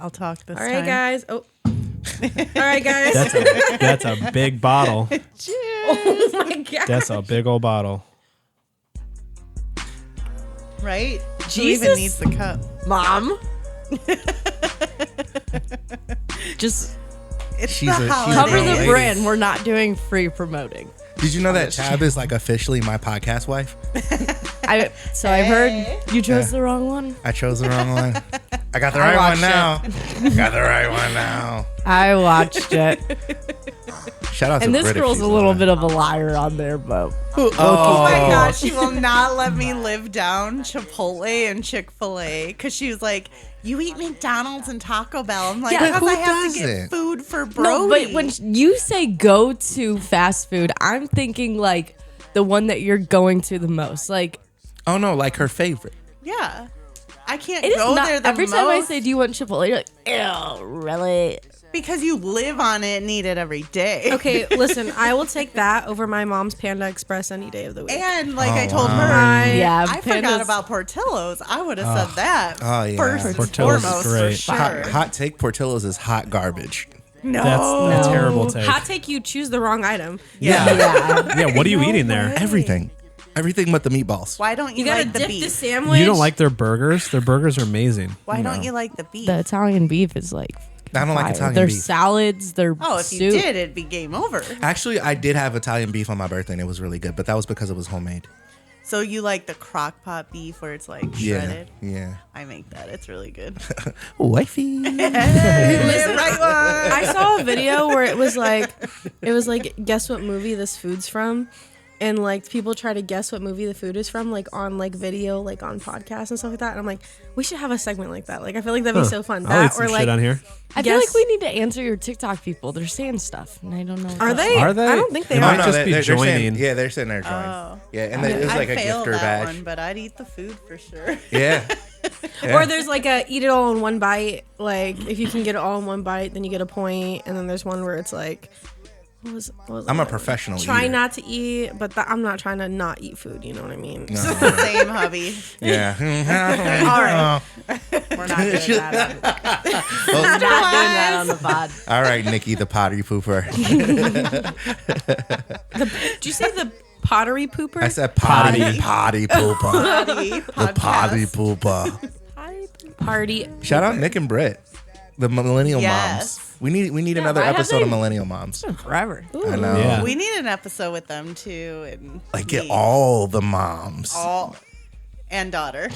I'll talk this All time. right, guys. Oh. All right, guys. That's a big bottle. Oh my god. That's a big old bottle. Right? Who Jesus. even needs the cup? Mom. Just It's She's the a- holidays. cover the lady. brand. We're not doing free promoting. Did you know that Tab is like officially my podcast wife? I've heard you chose the wrong one. I chose the wrong one. I got the right one watched now. Got the right one now. I watched it. Shout out to And this Brit if girl's she's a little on. bit of a liar on there, but Oh my God, she will not let me live down Chipotle and Chick-fil-A because she was like, you eat McDonald's and Taco Bell. I'm like, Yeah, because who I have to doesn't? get food for Brody. no. But when you say go to fast food, I'm thinking like the one that you're going to the most. Like Oh no, like her favorite. yeah. I can't it is go not. there the Every most time I say, "Do you want Chipotle?" You're like, "Ew, really?" because you live on it and eat it every day. Okay, listen, I will take that over my mom's Panda Express any day of the week. And like I Oh, told wow. her, Yeah, I forgot Pandas- about Portillo's. I would have said that Oh, yeah. first and Portillo's is foremost for great. sure. Hot take, Portillo's is hot garbage. No. That's a terrible take. Hot take, you choose the wrong item. Yeah. Yeah. Yeah, what are you eating there? Everything. Everything but the meatballs. Why don't you, You gotta like the dip the beef? sandwich. You don't like their burgers? Their burgers are amazing. Why don't you like the beef? The Italian beef is like I don't like fire. Italian Their beef. salads, their Oh, if soup. you did, it'd be game over. Actually, I did have Italian beef on my birthday and it was really good, but that was because it was homemade. So you like the crock pot beef where it's like Yeah. shredded? Yeah. I make that. It's really good. Wifey. Right one. I saw a video where it was like, guess what movie this food's from, and like people try to guess what movie the food is from, like on like video, like on podcasts and stuff like that. And I'm like, we should have a segment like that. Like I feel like that'd be so fun. I'll eat That some or shit like, on here. I feel Guess- like we need to answer your TikTok people. They're saying stuff, and I don't know. are they? Are they? I don't think they They are. might just be they're saying, joining. yeah, they're sitting there joining. Oh. Yeah, and it was like I a failed gifter that badge. one, but I'd eat the food for sure. Yeah. Or there's like a eat it all in one bite. Like if you can get it all in one bite, then you get a point. And then there's one where it's like, what was I'm a that? professional Try eater. not to eat, but I'm not trying to not eat food. You know what I mean? Same hubby. Yeah. All right. We're not doing that. Not doing that on the pod. All right, Nikki, the potty pooper. Did you say the pottery pooper? I said potty pooper. Potty The potty podcast. pooper. Party. Shout out Nick and Britt, the millennial Yes. moms. We need another why have episode they- of millennial moms. Forever. I know. Yeah. We need an episode with them too, and Like get me. all the moms. all and daughter.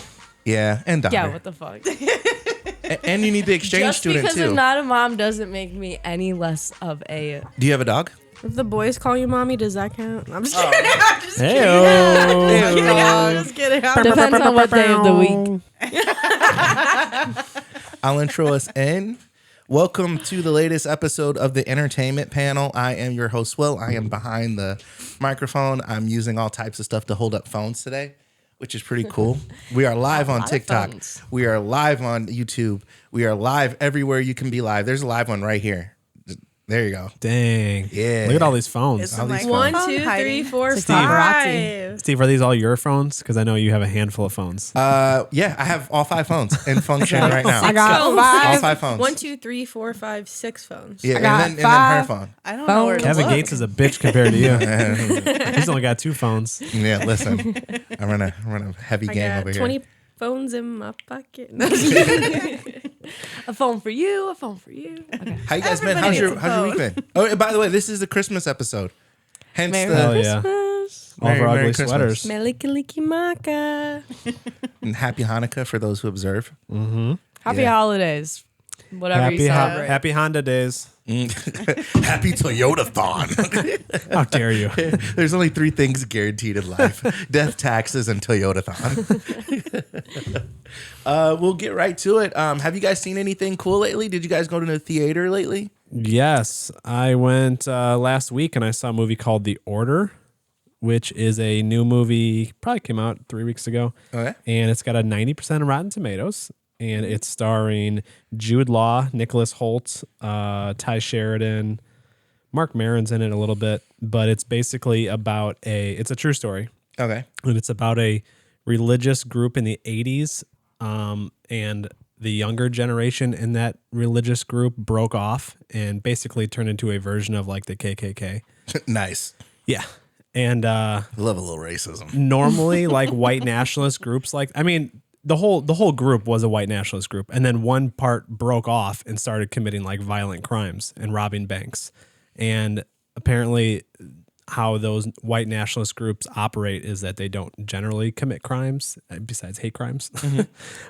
Yeah, and daughter. Yeah, what the fuck? And you need the exchange Just student because too. I'm not a mom doesn't make me any less of a. Do you have a dog? If the boys call you mommy, does that count? I'm just Oh. kidding. I'm just kidding. Hey, I'm just kidding. Depends on what day of the week. I'll intro us in. Welcome to the latest episode of the Entertainment Panel. I am your host, Will. I am behind the microphone. I'm using all types of stuff to hold up phones today, which is pretty cool. We are live on lot of TikTok. phones. We are live on YouTube. We are live everywhere you can be live. There's a live one right here. There you go. dang. Yeah. Look at all these phones. It's All the these microphone One, two, hiding. three, four, It's like five. Steve, are these all your phones? Because I know you have a handful of phones. Yeah, I have all 5 phones in function right now. I got all five. 5 phones. 1, 2, 3, 4, 5, 6 phones. Yeah, got and then her five. phone. I don't know where to Kevin look. Gates is a bitch compared to you. He's only got 2 phones. Yeah, listen. I'm running a heavy I game got over 20 here. phones in my pocket. A phone for you, a phone for you. Okay. How you guys been? Everybody How's your week been? Oh, and by the way, this is the Christmas episode. Hence Merry the Hell yeah. Christmas. All of our Merry ugly Christmas. sweaters. Melikiliki maka. and Happy Hanukkah for those who observe. Happy Yeah. holidays. Whatever you celebrate. Happy Honda days. Happy Toyota-thon. How dare you? There's only 3 things guaranteed in life: death, taxes, and Toyota-thon. We'll get right to it. Have you guys seen anything cool lately? Did you guys go to the theater lately? Yes, I went last week and I saw a movie called The Order, which is a new movie. Probably came out 3 weeks ago. Okay. And it's got a 90% of Rotten Tomatoes. And it's starring Jude Law, Nicholas Hoult, Ty Sheridan, Mark Maron's in it a little bit. But it's basically about it's a true story. Okay. And it's about a religious group in the 80s. And the younger generation in that religious group broke off and basically turned into a version of like the KKK. Nice. Yeah. And Love a little racism. normally like white nationalist groups, like, I mean, the whole group was a white nationalist group, and then one part broke off and started committing like violent crimes and robbing banks. And apparently how those white nationalist groups operate is that they don't generally commit crimes besides hate crimes,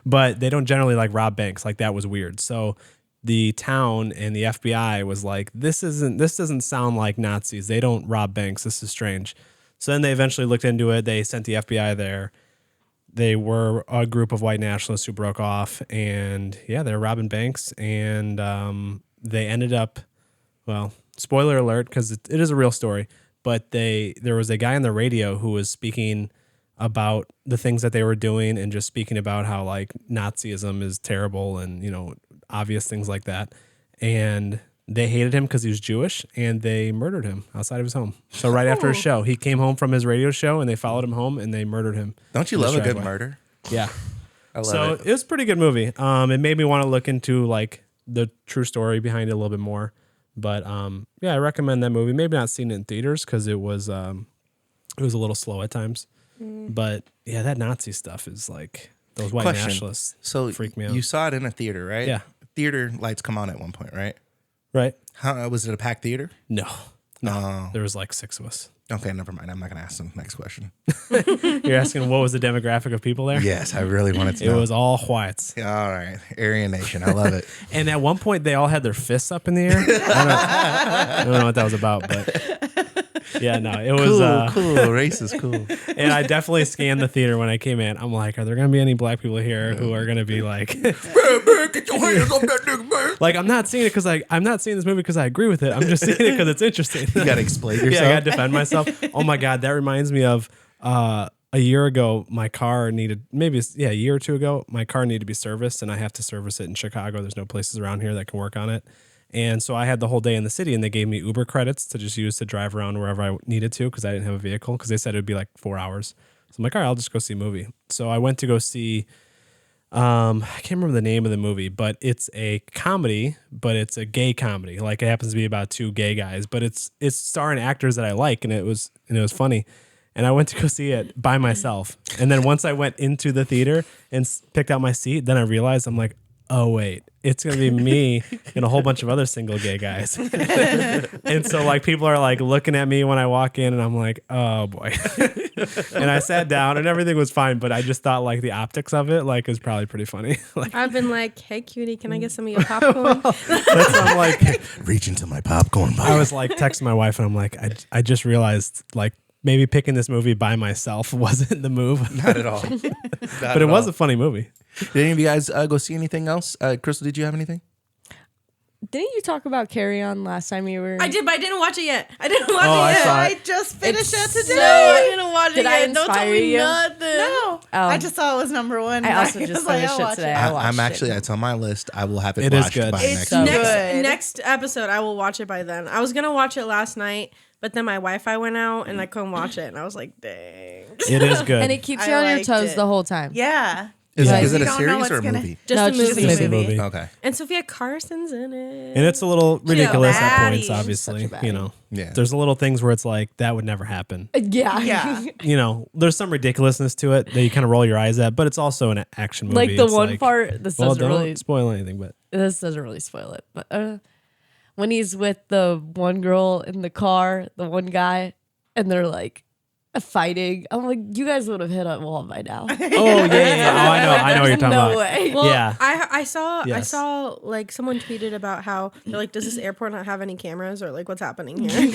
but they don't generally like rob banks. Like that was weird. So the town and the FBI was like, this doesn't sound like Nazis. They don't rob banks. This is strange. So then they eventually looked into it. They sent the FBI there. They were a group of white nationalists who broke off, and yeah, they're robbing banks. And they ended up, well, spoiler alert, because it is a real story. But there was a guy on the radio who was speaking about the things that they were doing and just speaking about how like Nazism is terrible and, you know, obvious things like that. And they hated him because he was Jewish, and they murdered him outside of his home. So right after his show, he came home from his radio show, and they followed him home, and they murdered him. Don't you love a good murder? Yeah. I love So it. it was a pretty good movie. It made me want to look into like the true story behind it a little bit more. But yeah, I recommend that movie. Maybe not seen it in theaters because it was a little slow at times. But yeah, that Nazi stuff is like those white Question. nationalists. So freak me out. you saw it in a theater, right? Yeah. Theater lights come on at one point, right? Right? How was it a packed theater? No. Oh. There was like 6 of us. Okay, never mind. I'm not gonna ask them. Next question. You're asking what was the demographic of people there? Yes, I really wanted to It know. was all whites. All right, Aryan Nation. I love it. And at one point, they all had their fists up in the air. I don't know what that was about, but yeah, no, it was. Cool. Race is cool. And I definitely scanned the theater when I came in. I'm like, are there going to be any black people here who are going to be like, Get your hands off that nigga, man. like, I'm not seeing it because I'm not seeing this movie because I agree with it. I'm just seeing it because it's interesting. You gotta explain yourself. Yeah, I got to defend myself. Oh my God, that reminds me of a year ago, my car needed, a year or two ago, my car needed to be serviced, and I have to service it in Chicago. There's no places around here that can work on it. And so I had the whole day in the city, and they gave me Uber credits to just use to drive around wherever I needed to because I didn't have a vehicle because they said it would be like 4 hours. So I'm like, all right, I'll just go see a movie. So I went to go see, I can't remember the name of the movie, but it's a comedy, but it's a gay comedy. Like it happens to be about 2 gay guys, but it's starring actors that I like, and it was funny. And I went to go see it by myself. And then once I went into the theater and picked out my seat, then I realized I'm like, oh wait, it's gonna be me and a whole bunch of other single gay guys. And so like people are like looking at me when I walk in, and I'm like, oh boy. And I sat down and everything was fine, but I just thought like the optics of it like is probably pretty funny. Like I've been like, hey cutie, can I get some of your popcorn? that's I'm like Reach into my popcorn box. I was like texting my wife, and I'm like, I just realized like maybe picking this movie by myself wasn't the move. Not at all. But it was a funny movie. Did any of you guys go see anything else? Crystal, did you have anything? Didn't you talk about Carry On last time you were? I did, but I didn't watch it yet. I didn't watch Oh, it I yet. saw I it. just finished it today. No, I didn't watch it Did I yet. Don't tell inspire me you? nothing. No, I just saw it was number 1. I also was just like, finished I'll it watch today. I'm actually, it's on my list. I will have it, It is watched good. by It's next so week. good. next episode. I will watch it by then. I was gonna watch it last night, but then my Wi-Fi went out and I couldn't watch it, and I was like, dang. It is good. and it keeps I you on your liked toes it. the whole time. Yeah. Is Like, it you a don't know series what's or a gonna- movie? Just No, a it's just a movie. It's a movie. Okay. And Sophia Carson's in it. And it's a little ridiculous at baddie. points, obviously. Such a You know, Yeah. there's a little things where it's like that would never happen. Yeah. Yeah. You know, there's some ridiculousness to it that you kind of roll your eyes at, but it's also an action movie. Like the It's one part. This well, doesn't don't really. spoil anything, but This doesn't really spoil it. But when he's with the one girl in the car, the one guy, and they're like fighting, I'm like, you guys would have hit a wall by now. oh yeah. Oh, I know what you're talking no about. way. Well, Yeah. I saw Yes. like someone tweeted about how they're like, does this airport not have any cameras, or like what's happening here?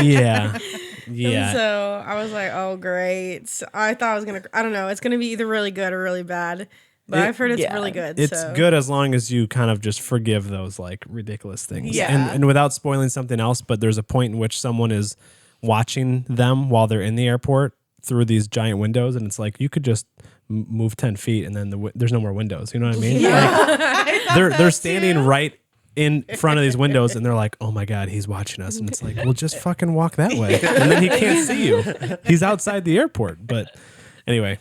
Yeah, And yeah. so I was like, oh great. So I thought I was gonna. I don't know. It's gonna be either really good or really bad. But I've heard it's yeah. really good. It's so. good as long as you kind of just forgive those like ridiculous things. Yeah. And without spoiling something else, but there's a point in which someone is watching them while they're in the airport through these giant windows, and it's like you could just move 10 feet and then there's no more windows. You know what I mean? Like, they're standing right in front of these windows, and they're like, oh my God, he's watching us. And it's like, well, just fucking walk that way. And then he can't see you. He's outside the airport. But Anyway,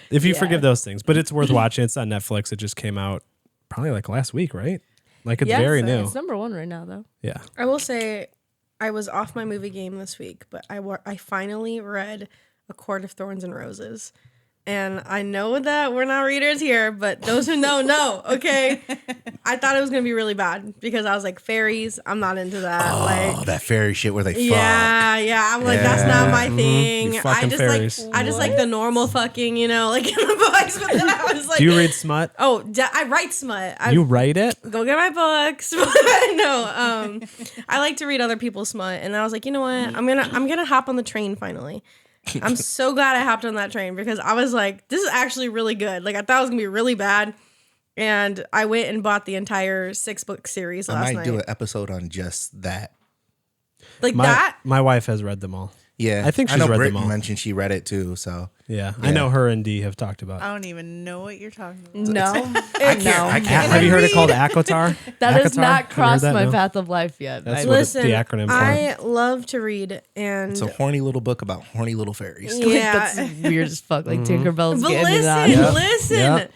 if you forgive those things, but it's worth watching. It's on Netflix. It just came out probably like last week, right? Like it's very new. It's number 1 right now, though. Yeah. I will say I was off my movie game this week, but I finally read A Court of Thorns and Roses. And I know that we're not readers here, but those who know, okay? I thought it was going to be really bad because I was like, fairies, I'm not into that. Oh, that fairy shit where they fuck. Yeah. I'm like, that's not my thing. You fucking fairies. I just like the normal fucking, like in the books. But then I was like, Do you read smut? Oh, I write smut. You write it? Go get my books. No, I like to read other people's smut, and I was like, you know what? I'm gonna hop on the train finally. I'm so glad I hopped on that train because I was like, this is actually really good. Like I thought it was gonna be really bad, and I went and bought the entire 6-book series last night. I might do an episode on just that. Like My, that. My wife has read them all. Yeah, I think she's know read Britt them all. mentioned she read it too. So Yeah, I know her and Dee have talked about. I don't even know what you're talking about. No. I can't. Have you heard it called ACOTAR? That has ACOTAR? not Have you heard crossed that? my No? path of life yet. That's I- what Listen, the acronym for. I love to read, and it's a horny little book about horny little fairies. yeah. That's weird as fuck. Like Tinkerbell's But getting it on. listen. Yep.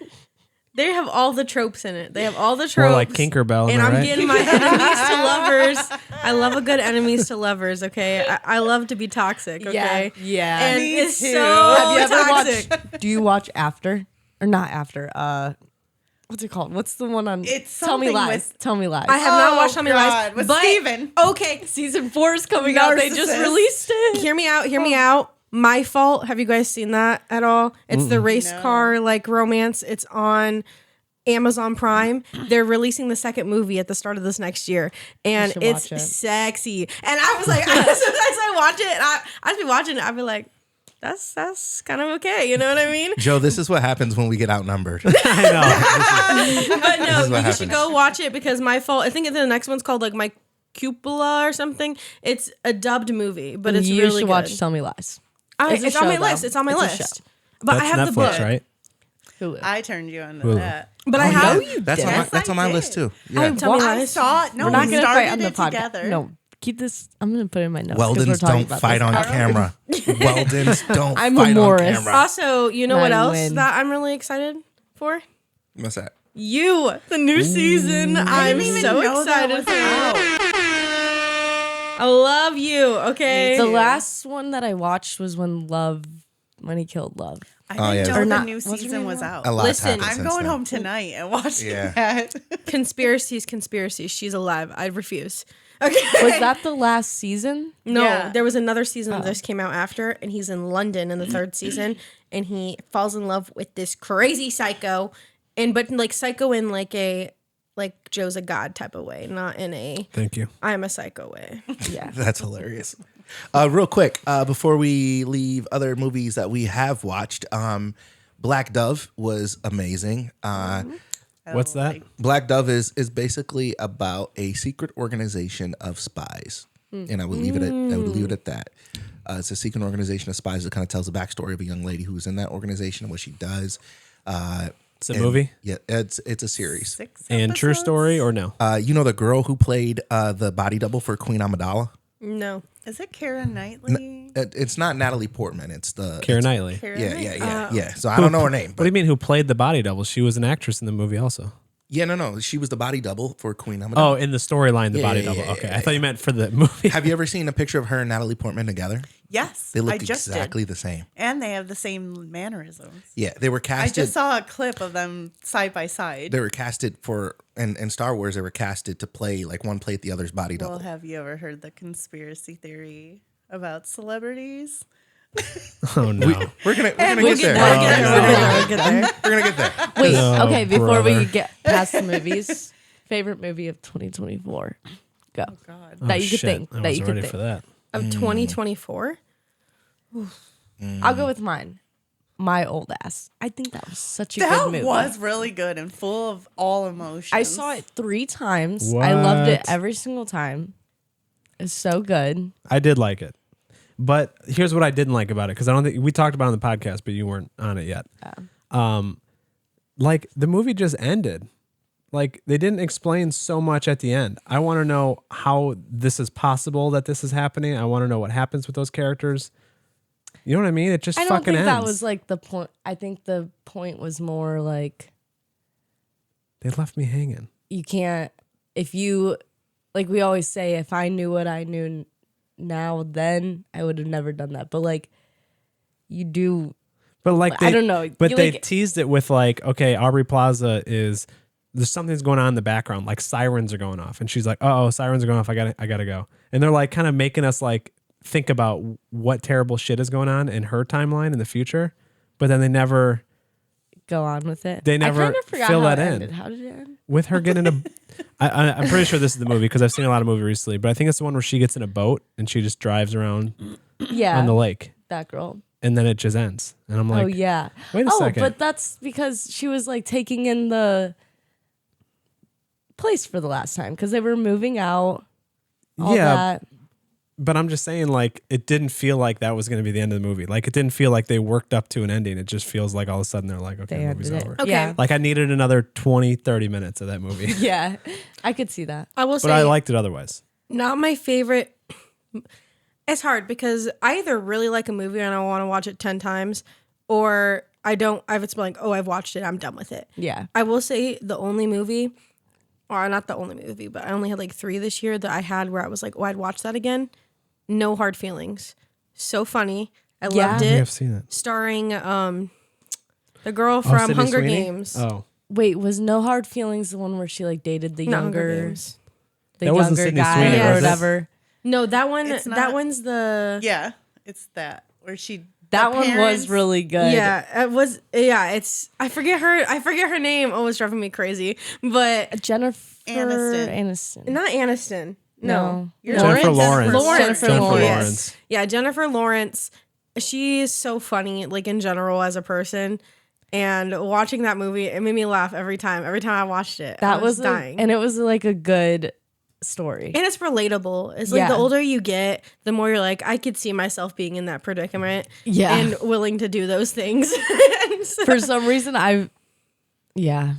They have all the tropes in it. They have all the More tropes. like Tinkerbell, And am I I'm right? getting my enemies to lovers. I love a good enemies to lovers, okay? I love to be toxic, okay? Yeah. And Me it's too. so Have you ever toxic. watched? Do you watch After or not After? What's it called? What's the one on? It's Tell Me something Lies. with- Tell Me Lies. I have not watched Tell Me Lies, God, with but Steven. okay, Season 4 is coming out. They just Narcissist. released it. hear me out. My Fault. Have you guys seen that at all? It's the race car like romance. It's on Amazon Prime. They're releasing the second movie at the start of this next year, and should it's watch it. sexy. And I was like, as soon as I watch it, I'd be watching it. I'd be like, that's kind of okay. You know what I mean? Joe, this is what happens when we get outnumbered. I know. But no, is what you happens. should go watch it because My Fault. I think the next one's called like My Cupola or something. It's a dubbed movie, but it's you really should good. watch Tell Me Lies. It's a on show, my though. list. It's on my It's a list. show. But That's I have Netflix, the book. right? Hulu. I turned you onto Hulu. that. But I have. That's on my, Yes, that's I on my did. list too. I- Yeah. Tell Me Well, I Lies. saw it. No, We're not we going to fight on started the it podcast. together. No, keep this. I'm going to put it in my notes. 'cause we're Weldons talking don't about fight this. on camera. Weldons don't I'm a fight on Morris. camera. Also, you know what I else win. that I'm really excited for? What's that? You, the new season. I'm didn't even so know that excited was for out. it. I love you. Okay. The last one that I watched was when he killed Love. I Oh, didn't yeah. know Or the not- new what's her season name was now? out. A lot's Listen, happened I'm since going then. home tonight and watching Yeah. that. Conspiracies. She's alive. I refuse. Okay. Was that the last season? No, Yeah. there was another season that this came out after, and he's in London in the third season, and he falls in love with this crazy psycho, but like psycho in like a like Joe's a god type of way, not in a Thank you. I'm a psycho way. Yeah. That's hilarious. Real quick, before we leave other movies that we have watched, Black Dove was amazing. What's that? Black Dove is basically about a secret organization of spies, and I would leave it at that. It's a secret organization of spies that kind of tells the backstory of a young lady who's in that organization and what she does. It's a movie? Yeah, it's a series. 6 And true episodes? story or no? You know the girl who played the body double for Queen Amidala? No. Is it Keira Knightley? It's not Natalie Portman. It's the Keira Knightley. Keira Yeah, Knightley? yeah. So I don't know her name. What But do you mean who played the body double? She was an actress in the movie also. yeah, no. She was the body double for Queen Amidala. Oh, in the storyline, the Yeah, body yeah, double. yeah, Okay. yeah, I thought you meant for the movie. Have you ever seen a picture of her and Natalie Portman together? Yes, They I look just exactly did. the same. And they have the same mannerisms. Yeah, they were I casted. just saw a clip of them side by side. They were casted for in Star Wars. They were casted to play like one played the other's body double. Well, have you ever heard the conspiracy theory about celebrities? Oh, no. We're gonna get there. We'll get there. We're gonna get there. Wait, Oh, okay, before brother. we get past the movies, favorite movie of 2024. Go. God. That you could Shit. think. I That was you could ready think. for that. Of 2024? I'll go with mine. My Old Ass. I think that was such a That good movie. was really good and full of all emotions. I saw it 3 times. I loved it What? every single time. It's so good. I did like it. But here's what I didn't like about it, because I don't think we talked about it on the podcast, but you weren't on it yet. Like the movie just ended. Like they didn't explain so much at the end. I want to know how this is possible that this is happening. I want to know what happens with those characters. You know what I mean? It just I don't fucking think ends. that was like the point. I think the point was more like They left me hanging. you can't, if you, like we always say, if I knew what I knew now then, I would have never done that. But like, you do. But like I don't know. But You, they like- teased it with like, okay, Aubrey Plaza is there's something's going on in the background, like sirens are going off, and she's like, oh, sirens are going off. I gotta go. And they're like kind of making us like think about what terrible shit is going on in her timeline in the future, but then they never Go on with it. They never I kind of forgot fill how that it in. ended. How did it end? with her getting in a. I'm pretty sure this is the movie because I've seen a lot of movies recently, but I think it's the one where she gets in a boat and she just drives around Yeah, on the lake, that girl. and then it just ends, and I'm like, Oh yeah. wait a second. But that's because she was like taking in the place for the last time because they were moving out. All Yeah, that. But I'm just saying, like, it didn't feel like that was going to be the end of the movie. Like, it didn't feel like they worked up to an ending. It just feels like all of a sudden they're like, okay, They the movie's ended it. over. Okay. Yeah. Like, I needed another 20, 30 minutes of that movie. Yeah, I could see that. I will But say, I liked it otherwise. not my favorite. It's hard because I either really like a movie and I want to watch it 10 times, or I don't. I've been like, oh, I've watched it, I'm done with it. Yeah. I will say the only movie, or not the only movie, but I only had like 3 this year that I had where I was like, oh, I'd watch that again. No Hard Feelings. So funny. I Yeah. loved I it. have seen it. Starring the girl from Sydney Hunger Sweeney? Games. Oh. Wait, was No Hard Feelings the one where she like dated the Not Hunger younger, Games. the That wasn't younger Sydney guy Sweeney, or was it? whatever? No, that one. It's That not- one's the. Yeah, it's that where she. That the one parents- was really good. Yeah, it was. Yeah, it's. I forget her name. Oh, it's driving me crazy. But Jennifer Aniston. not Aniston. No. No. Jennifer Lawrence. Jennifer Lawrence. Yes. Yeah, Jennifer Lawrence. She's so funny, like in general as a person. And watching that movie, it made me laugh every time. Every time I watched it, I That was dying. and it was like a good story. And it's relatable. It's like Yeah. the older you get, the more you're like, I could see myself being in that predicament. Yeah. And willing to do those things. And so For some reason, yeah.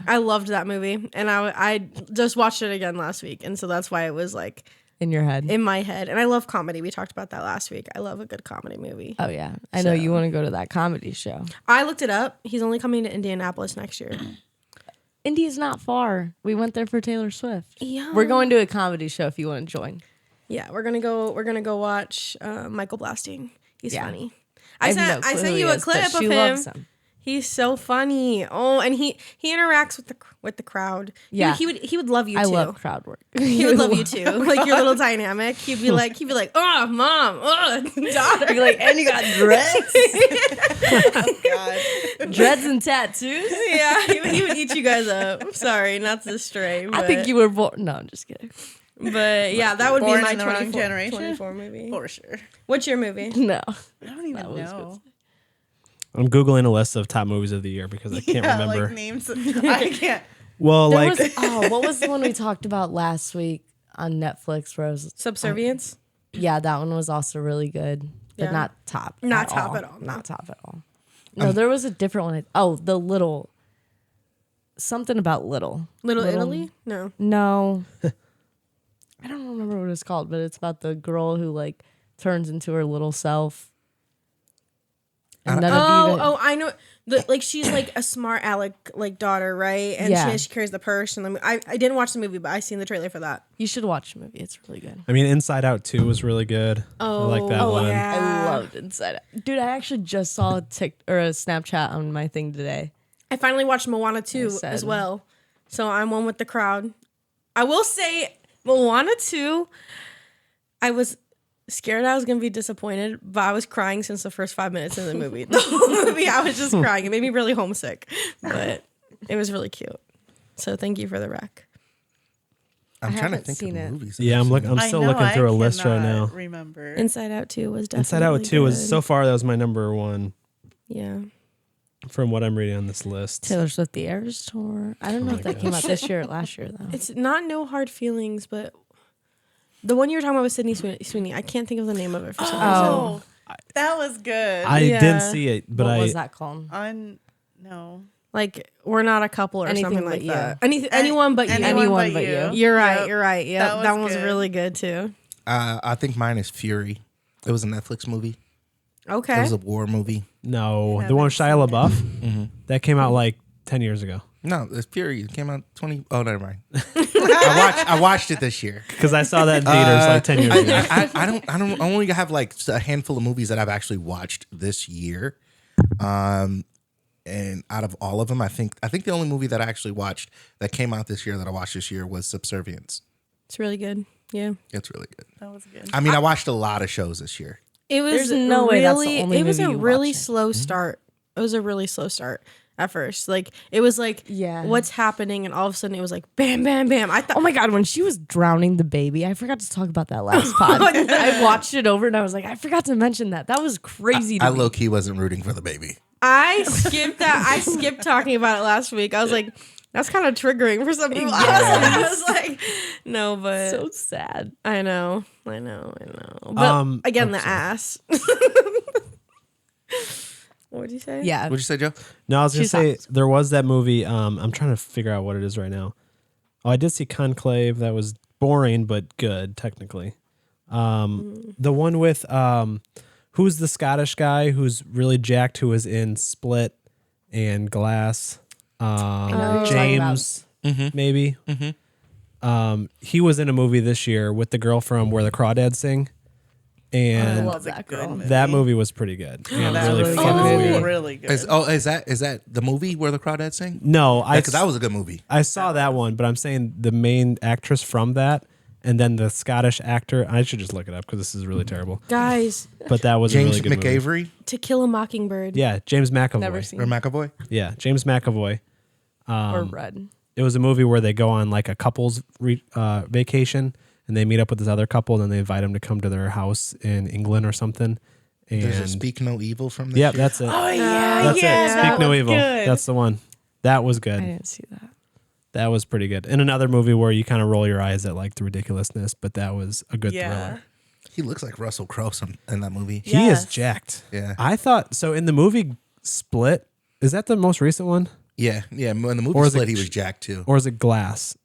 I loved that movie. And I just watched it again last week. And so that's why it was like In your head. in my head. And I love comedy. We talked about that last week. I love a good comedy movie. Oh yeah, I know you want to go to that comedy show. I looked it up. He's only coming to Indianapolis next year. Indy's not far. We went there for Taylor Swift. Yeah. We're going to a comedy show if you want to join. Yeah, we're gonna go watch Michael Blasting. He's Yeah. funny. I I have no sent clue sent who you he a is, but clip of she him. loves him. He's so funny. Oh, and he interacts with the crowd. Yeah. he would love you too. I love crowd work. He would love you too. Like your little dynamic. He'd be like, oh, mom, oh, daughter. You're like, and you got dreads, God. dreads and tattoos. Yeah, he would eat you guys up. I'm sorry, not to stray. I think you were born. No, I'm just kidding. But yeah, that would Born be my in the wrong 24, generation? 24 movie. For sure. What's your movie? No, I don't even was know. I'm Googling a list of top movies of the year because I can't Yeah, remember. like names. I can't. Well, there like, was. What was the one we talked about last week on Netflix? Where I was, Subservience. yeah, that one was also really good, but Yeah. not top. Not top at all, no. Not top at all. No, there was a different one. Oh, the little. Something about little. Little Italy? No. No. I don't remember what it's called, but it's about the girl who like turns into her little self. And none of you even- I know. Like she's like a smart aleck like daughter, right? And Yeah. she carries the purse. And I didn't watch the movie, but I seen the trailer for that. You should watch the movie. It's really good. I mean, Inside Out 2 was really good. I like that one. I loved Inside Out. Dude, I actually just saw a Snapchat on my thing today. I finally watched Moana 2 said- as well. So I'm one with the crowd. I will say Moana 2, I was scared I was going to be disappointed, but I was crying since the first 5 minutes of the movie. The whole movie, I was just crying. It made me really homesick, but it was really cute. So thank you for the rec. I'm trying to haven't think seen of it. movies. Yeah, I'm looking. I'm I still know, looking through I a list right cannot now. Remember. Inside Out 2 was definitely Inside Out 2 was good. so far that was my number one Yeah. from what I'm reading on this list. Taylor Swift, The Eras Tour. I don't know if that came out this year or last year, though. It's not No Hard Feelings, but the one you were talking about was Sydney Sweeney. I can't think of the name of it for some reason. Oh, that was good. I Yeah. didn't see it, but What I was that called? No. Like We're Not a Couple or Anything something But like You. that. Anyone but you. Anyone But You. You're right. Yep. You're right. Yeah, That that was was good. really good too. I think mine is Fury. It was a Netflix movie. Okay. It was a war movie. No, the one with Shia LaBeouf. That came out like 10 years ago. No, it's Fury. It came out 20. Oh, never mind. I watched it this year. Because I saw that in theaters like 10 years ago. I only have like a handful of movies that I've actually watched this year. And out of all of them, I think the only movie that I actually watched that came out this year that I watched this year was Subservience. It's really good. Yeah. It's really good. That was good. I mean, I watched a lot of shows this year. It was There's no way that's the only it was movie a you really watched. slow start. It was a really slow start at first. Like it was like Yeah. what's happening and all of a sudden it was like bam bam bam. I thought Oh my God, when she was drowning the baby, I forgot to talk about that last pod. I watched it over and I was like, I forgot to mention that. That was crazy to I me. low key wasn't rooting for the baby. I skipped that. I skipped talking about it last week. I was like, that's kind of triggering for some people. I was like, no, but So sad. I know. But again, the ass. What would you say? Yeah. What'd you say, Joe? No, I was going to She's say awesome. there was that movie. I'm trying to figure out what it is right now. Oh, I did see Conclave. That was boring, but good, technically. The one with who's the Scottish guy who's really jacked, who was in Split and Glass. know who you're talking James, maybe. He was in a movie this year with the girl from Where the Crawdads Sing. And love that girl. that movie was pretty good. And That really was fucking weird. really good. Is that the movie where the Crawdads sing? No, Because that was a good movie. I saw that one, but I'm saying the main actress from that, and then the Scottish actor. I should just look it up because this is really terrible. Guys, But that was James a really good movie. McAvery To Kill a Mockingbird. Yeah, James McAvoy. Never seen or McAvoy. Yeah, James McAvoy. or Red. It was a movie where they go on like a couple's vacation, and they meet up with this other couple, and then they invite them to come to their house in England or something. And There's a Speak No Evil from this yep, year. that's it. oh yeah, That's yeah, it. that Speak No was Evil. good. That's the one. That was I good. didn't see that. That was pretty good. And another movie where you kind of roll your eyes at like the ridiculousness, but that was a good thriller. He looks like Russell Crowe in that movie. He is Yes. jacked. Yeah. I thought so. In the movie Split, is that the most recent one, Yeah. When the Or movie is it- Split, he was jacked too. or is it Glass?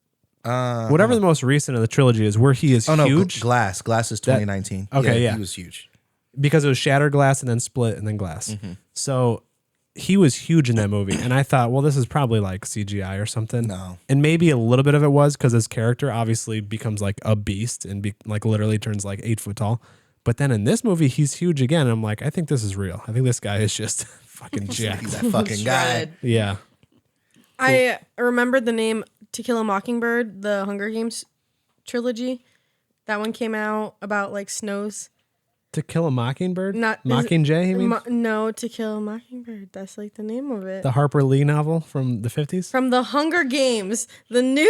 Whatever the most recent of the trilogy is, where he is Oh no, huge Glass. Glass is 2019. Okay, yeah. He was huge. because it was Shattered Glass and then Split and then Glass. Mm-hmm. So he was huge in that movie, and I thought, well, this is probably like CGI or something. No. And maybe a little bit of it was because his character obviously becomes like a beast and like literally turns like 8 foot tall. But then in this movie, he's huge again. And I'm like, I think this is real. I think this guy is just fucking jacked. He's that fucking guy. Yeah. I remembered the name To Kill a Mockingbird, the Hunger Games trilogy. That one came out about like snows. To Kill a Mockingbird? Not Mockingjay, you mean? No, To Kill a Mockingbird. That's like the name of it. The Harper Lee novel from the 50s? From the Hunger Games, the new.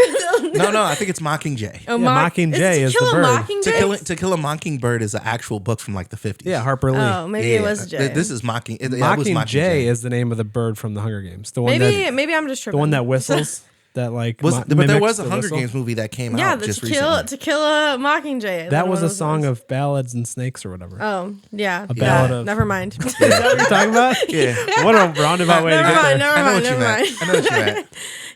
No, I think it's Mockingjay. Oh, Mockingjay is To Kill the a bird. Mockingjay? To Kill a Mockingbird is an actual book from like the 50s. Yeah, Harper Lee. Oh, maybe it was Jay. This is Mocking. It was Mockingjay is the name of the bird from the Hunger Games. The one maybe I'm just tripping. the one that whistles. That like but there mimics was a the Hunger whistle. Games movie that came yeah, out just To Kill recently. a Mockingjay. That was one a song of ballads and snakes or whatever. Oh yeah, A ballad of- Never mind. Is that what you're talking about? Yeah. What a roundabout way to Never get mind. there. Never I know mind. what you Never meant. mind. I know what you meant.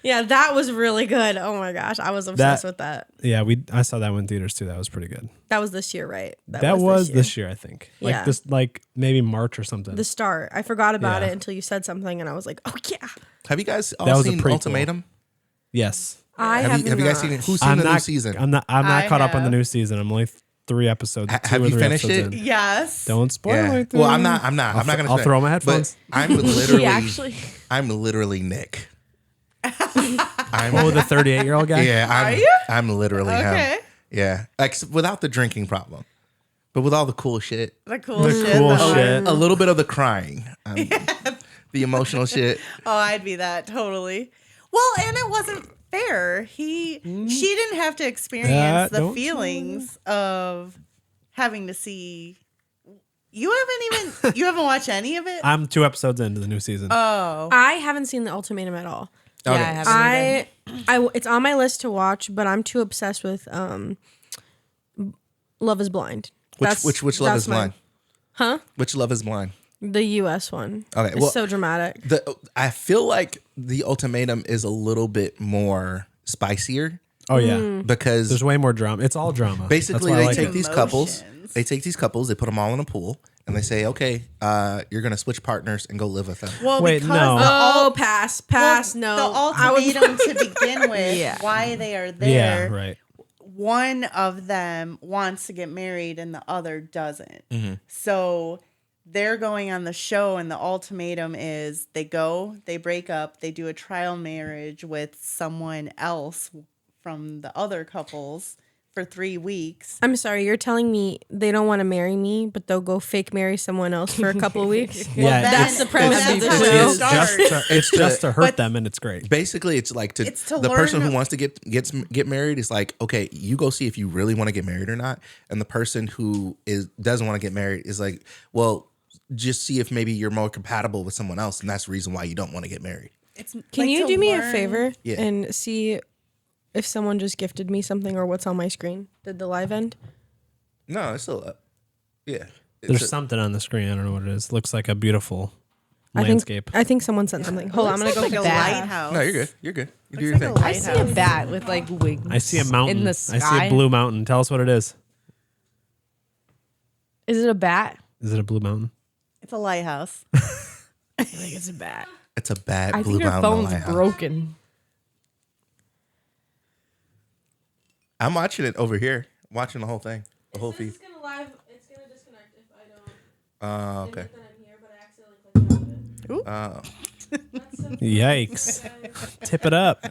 Yeah, that was really good. Oh my gosh, I was obsessed with that. Yeah, I saw that one in theaters too. That was pretty good. That was this year, right? That was this year, I think. Like Yeah. this, like maybe March or something. The start. I forgot about Yeah. it until you said something, and I was like, oh yeah. Have you guys all was a seen prequel. Ultimatum? Yes. I Have you guys not. seen it? Who's seen the new season? I'm not I caught up on the have. new season. I'm only 3 episodes. Have 2 or you 3 finished episodes it? in. Yes. Don't spoil Yeah. anything. Well, I'm not gonna. I'll say throw my it. headphones. But I'm literally. He actually. I'm literally Nick. I'm. Oh, the 38-year-old guy. Yeah, Are you? I'm literally Okay. him. Yeah, like without the drinking problem, but with all the cool shit, The cool The shit. cool though. shit. a little bit of the crying, the emotional shit. Oh, I'd be that totally. Well, and it wasn't fair. She didn't have to experience the don't- feelings of having to see. You haven't watched any of it. I'm 2 episodes into the new season. Oh, I haven't seen the Ultimatum at all. Yeah, I Okay. haven't either. It's on my list to watch, but I'm too obsessed with Love Is Blind. Which Love that's Is Blind? Huh? Which Love Is Blind? The U.S. one. Okay, It's well- so dramatic. I feel like the Ultimatum is a little bit more spicier Oh yeah. because There's way more drama. It's all drama. basically That's why I they like take it. these couples, Emotions. they put them all in a pool, and they say, okay, you're gonna switch partners and go live with them. Well, Wait, because no. Oh, pass. No. The I would- ultimatum to begin with, Yeah. why they are there. Yeah, right. One of them wants to get married and the other doesn't. So they're going on the show, and the ultimatum is they go, they break up, they do a trial marriage with someone else from the other couples for 3 weeks. I'm sorry, you're telling me they don't want to marry me, but they'll go fake marry someone else for a couple of weeks? Yeah, That's the premise of the that's show. how it's just to hurt But- them, and it's great. Basically, it's like It's to the person learn- who wants to get married is like, okay, you go see if you really want to get married or not, and the person who doesn't want to get married is like, well, just see if maybe you're more compatible with someone else, and that's the reason why you don't want to get married. It's Can like you to do me a learn- favor Yeah. and see if someone just gifted me something or what's on my screen? Did the live end? No, it's still up. Yeah, There's something on the screen. I don't know what it is. Looks like a beautiful I landscape. think someone sent something. Hold on, I'm gonna go like pick a it up. lighthouse. No, you're good. You're good. You do your like thing. a I see a bat with like wings. I see a mountain. in the I sky. see a blue mountain. Tell us what it is. Is it a bat? Is it a blue mountain? It's a lighthouse. I think it's a bat. It's a bad I blue think your mountain phone's lighthouse. broken. I'm watching it over here. Watching the whole thing, the whole feed. It's gonna disconnect if I don't. Oh, okay. that I'm here, but I accidentally clicked out of it. Oh, Yikes. Tip it up.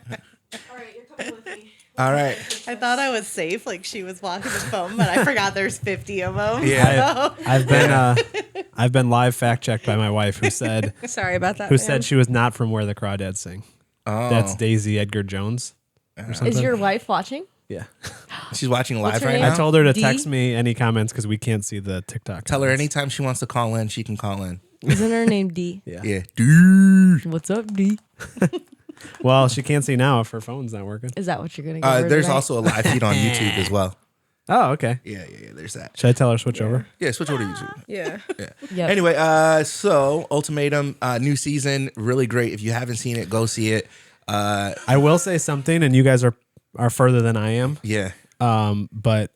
All right, you're coming with me. all right. I thought I was safe, like she was walking the phone, but I forgot there's 50 of them. Yeah. I've been live fact checked by my wife who said Sorry about that. who man. said she was not from Where the Crawdads Sing. Oh, That's Daisy Edgar Jones. Or something. Is your wife watching? Yeah. she's watching What's live her right name? now. I told her to D? text me any comments because we can't see the TikTok. Tell her comments. anytime she wants to call in, she can call in. Isn't her name D? Yeah. Yeah, dude. What's up, D? Well, she can't see now if her phone's not working. Is that what you're gonna give her There's tonight? also a live feed on YouTube as well. Oh, okay. Yeah. There's that. Should I tell her to switch over? Yeah, switch over to YouTube. Yeah. Yep. Anyway, so Ultimatum, new season, really great. If you haven't seen it, go see it. I will say something, and you guys are further than I am. Yeah. But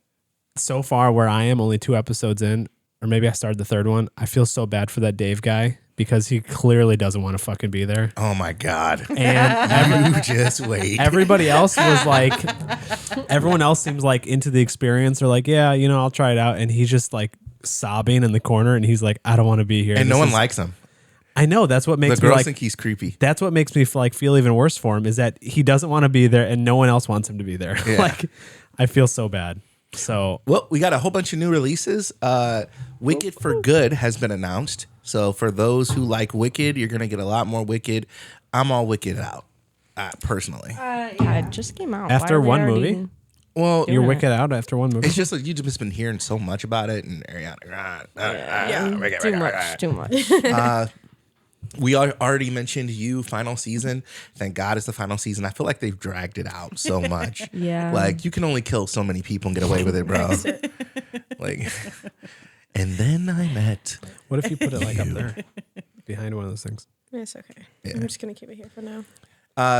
so far, where I am, only 2 episodes in, or maybe I started the 3rd one. I feel so bad for that Dave guy because he clearly doesn't want to fucking be there. Oh my God. And You just wait. everybody else was like, everyone else seems like into the experience. They're like, yeah, I'll try it out. And he's just like sobbing in the corner, and he's like, I don't want to be here. And no This one is- likes him. I know that's what The makes me girls like. think he's creepy. That's what makes me feel even worse for him is that he doesn't want to be there, and no one else wants him to be there. Yeah. Like, I feel so bad. So Well, we got a whole bunch of new releases. Wicked for Good has been announced. So for those who like Wicked, you're going to get a lot more Wicked. I'm all Wicked out, personally. Yeah, it just came out. After Why are we one already- movie? Well, you're it. wicked out after one movie. it's just like you've just been hearing so much about it. And Too much. Too much. we already mentioned You final season. Thank God it's the final season. I feel like they've dragged it out so much. Yeah. Like you can only kill so many people and get away with it, bro. Like, and then I met. What if you put it like up there behind one of those things? It's okay. Yeah. I'm just gonna keep it here for now.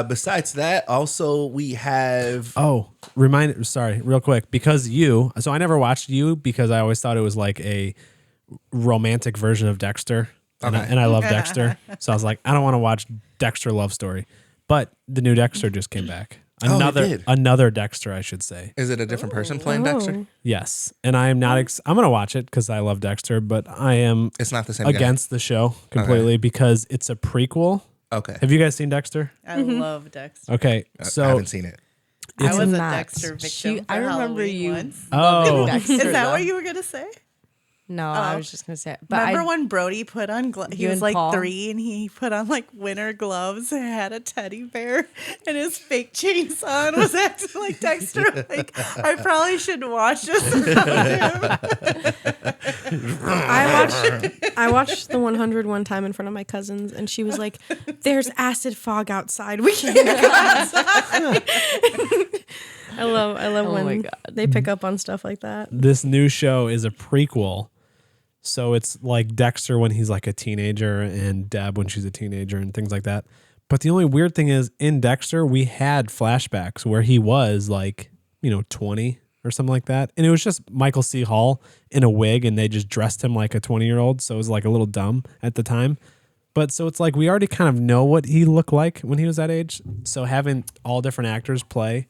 Besides that, also we have. Oh, sorry, real quick, because so I never watched You because I always thought it was like a romantic version of Dexter. And I love Dexter. So I was like, I don't want to watch Dexter love story. But the new Dexter just came back. it did. Another Dexter, I should say. Is it a different person playing Dexter? Yes. And I am not, I'm going to watch it because I love Dexter, but I am It's not the same against the show completely because it's a prequel. guy. Okay. Have you guys seen Dexter? I love Dexter. Okay. I So, haven't seen it. I was a not. Dexter victim. I for remember Halloween you. once. oh, Dexter, Is that though. what you were gonna say? No, I was just gonna say it. But Remember I, when Brody put on he You was and like Paul? 3 and he put on like winter gloves and had a teddy bear and his fake chainsaw and was acting like Dexter. Like I probably should watch this about him. I watched the 100 one time in front of my cousins, and she was like, "There's acid fog outside. We can't go outside." I love Oh my when God. they pick up on stuff like that. this new show is a prequel. So it's like Dexter when he's like a teenager and Deb when she's a teenager and things like that. But the only weird thing is in Dexter, we had flashbacks where he was like, 20 or something like that. And it was just Michael C. Hall in a wig, and they just dressed him like a 20-year-old. So it was like a little dumb at the time. But so it's like we already kind of know what he looked like when he was that age. So having all different actors play,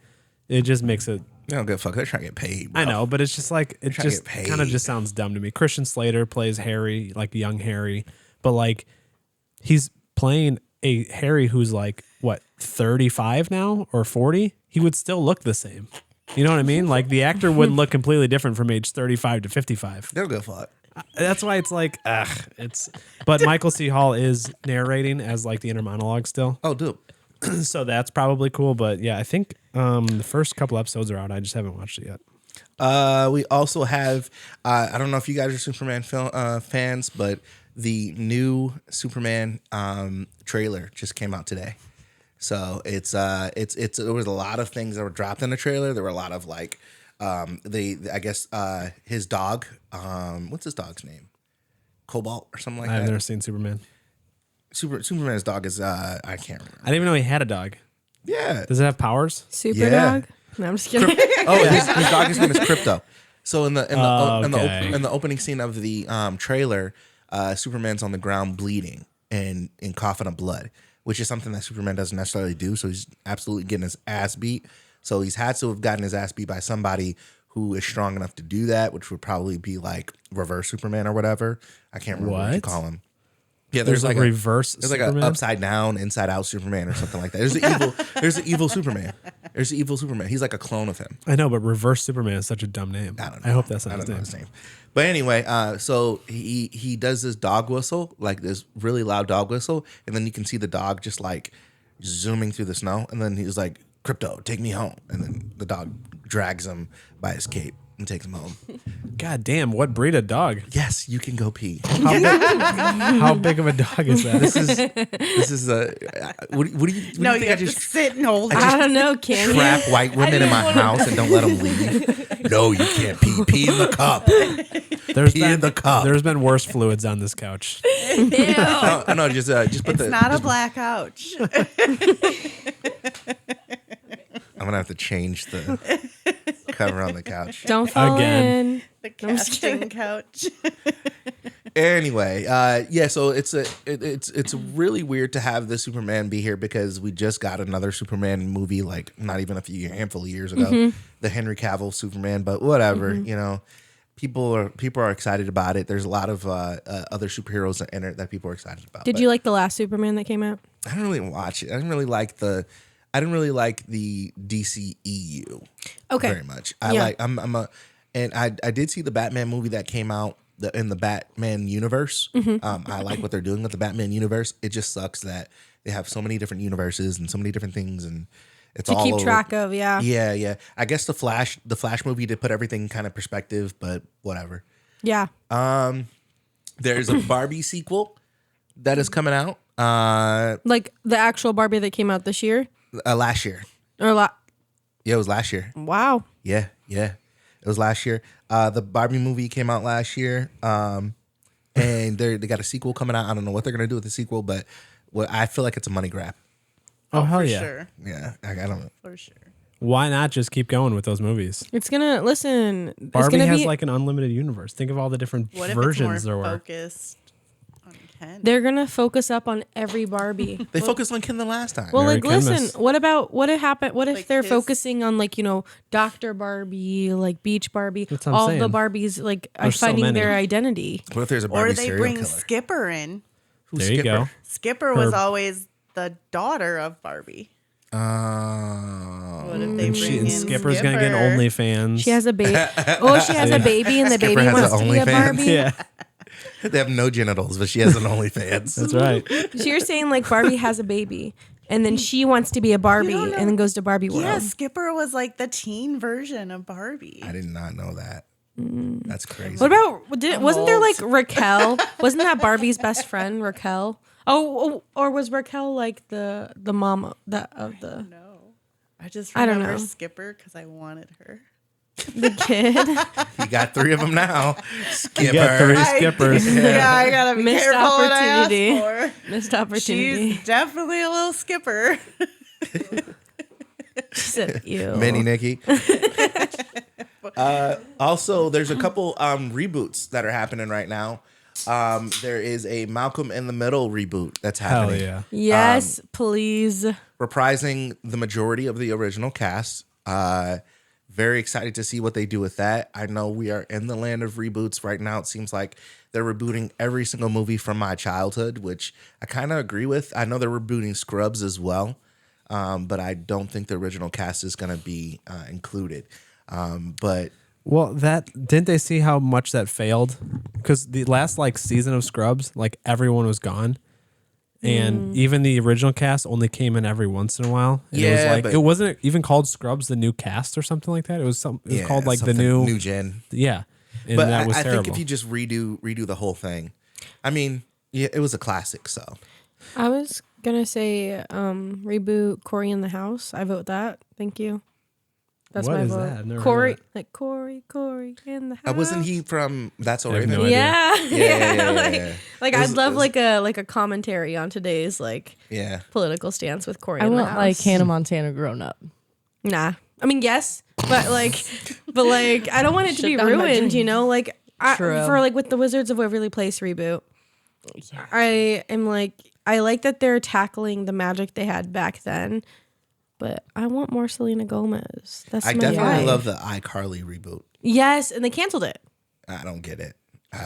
it just makes it. They don't give a fuck. They're trying to get paid, bro. I know, but it's just like it trying to just get kind of paid. just sounds dumb to me. Christian Slater plays Harry, like young Harry, but like he's playing a Harry who's like what 35 now or 40. He would still look the same. You know what I mean? Like the actor wouldn't look completely different from age 35 to 55. They don't give a fuck. That's why it's like, it's. But Michael C. Hall is narrating as like the inner monologue still, Oh, dude. so that's probably cool. But yeah, I think the first couple episodes are out. I just haven't watched it yet. We also have, I don't know if you guys are Superman fans, but the new Superman trailer just came out today. So it's there was a lot of things that were dropped in the trailer. There were a lot of like, I guess his dog, what's his dog's name? Cobalt or something like I've that. never seen Superman. Superman's dog is, I can't remember. I didn't even know he had a dog. Yeah. Does it have powers? Super Yeah. dog. No, I'm just kidding. Oh, his dog's name is Crypto. So in Okay. the opening scene of the trailer, Superman's on the ground bleeding and coughing up blood, which is something that Superman doesn't necessarily do. So he's absolutely getting his ass beat. So he's had to have gotten his ass beat by somebody who is strong enough to do that, which would probably be like reverse Superman or whatever. I can't remember what you What? call him. Yeah, There's like a reverse. There's like Superman? an upside down, inside out Superman or something like that. There's an evil Superman. There's an evil Superman. He's like a clone of him. I know, but reverse Superman is such a dumb name. I don't know. I hope that's not I his don't know name. his name. But anyway, so he does this dog whistle, like this really loud dog whistle, and then you can see the dog just like zooming through the snow, and then he's like, "Crypto, take me home," and then the dog drags him by his cape and takes him home. God damn, what breed of dog? Yes, you can go pee. How big of a dog is that? This is a what do you No, think you I have to just sit and hold I don't know. Can you? trap white women in my house and don't let them leave? No, you can't pee. Pee in the cup. There's Pee in the cup. There's been worse fluids on this couch. No, just put It's the. not a black couch. I'm gonna have to change the cover on the couch. Don't fall Again. in. The casting couch. Anyway, yeah. So it's really weird to have this Superman be here because we just got another Superman movie, like not even handful of years ago, the Henry Cavill Superman. But whatever, you know, people are excited about it. There's a lot of other superheroes in it that people are excited about. Did you like the last Superman that came out? I didn't really watch it. I didn't really like the DCEU. Okay. Very much. Yeah. I did see the Batman movie that came out in the Batman universe. I like what they're doing with the Batman universe. It just sucks that they have so many different universes and so many different things, and it's To all keep over. track of, yeah. Yeah. I guess the Flash movie did put everything kind of perspective, but whatever. Yeah. There's a Barbie sequel that is coming out Like the actual Barbie that came out this year? last year. Or Yeah, it was last year. wow. Yeah. It was last year. The Barbie movie came out last year. And they got a sequel coming out. I don't know what they're gonna do with the sequel, but I feel like it's a money grab. Oh, hell For yeah. sure. Yeah, I don't know. For sure. Why not just keep going with those movies? It's gonna listen. It's Barbie gonna has be, like an unlimited universe. Think of all the different What if it's versions there more were. focused on Ken? they're gonna focus up on every Barbie. They focused on Ken the last time. Well, Merry like, listen. Christmas. What if happened? What if Like they're his- focusing on like Dr. Barbie, like Beach Barbie, That's what I'm all saying. the Barbies like are There's so finding many. their identity. What if there's a Or Barbie they serial bring killer? Skipper in. Who's There you Skipper? go. Skipper was always the daughter of Barbie. What if they And bring in Skipper's gonna get Skipper? OnlyFans. She has a baby. Oh, she has a baby, and the Skipper baby has wants a to be a OnlyFans? Barbie. Yeah, They have no genitals, but she has an OnlyFans. that's right. So you're saying like Barbie has a baby, and then she wants to be a Barbie, don't know. and then goes to Barbie World. Yeah, Skipper was like the teen version of Barbie. I did not know that. That's crazy. What about wasn't there old. like Raquel? Wasn't that Barbie's best friend, Raquel? Oh, or was Raquel like the mom of the No. I just I don't remember know. Skipper because I wanted her. the kid? You got 3 of them now. Skipper. You got 3 Skippers. Yeah, I gotta be Missed careful what I ask opportunity. for. Missed opportunity. She's definitely a little Skipper. She said, ew. Mini Nikki. Also, there's a couple reboots that are happening right now. There is a Malcolm in the Middle reboot that's Hell happening. yeah. Yes, please. Reprising the majority of the original cast. Very excited to see what they do with that. I know we are in the land of reboots right now. It seems like they're rebooting every single movie from my childhood, which I kind of agree with. I know they're rebooting Scrubs as well, but I don't think the original cast is going to be included. But Well, didn't they see how much that failed? Because the last season of Scrubs, everyone was gone, and even the original cast only came in every once in a while. And but it wasn't even called Scrubs, the new cast or something like that. It was called the new gen. Yeah, and But that was I terrible. think if you just redo the whole thing, I mean, yeah, it was a classic. So I was gonna say reboot Corey in the House. I vote that. Thank you. That's What my is vote. that? I've never heard Corey, of like Corey in the House. wasn't he from That's So I have Raven? no idea. Yeah, Yeah. Like It was- I'd love it was- like a commentary on today's Yeah. political stance with Corey I in the want House. Hannah Montana grown up. Nah, I mean yes, but I don't want it to Shut be down my ruined. dream. True. For with the Wizards of Waverly Place reboot, I like that they're tackling the magic they had back then, but I want more Selena Gomez. That's I my definitely vibe. love the iCarly reboot. Yes, and they canceled it. I don't get it.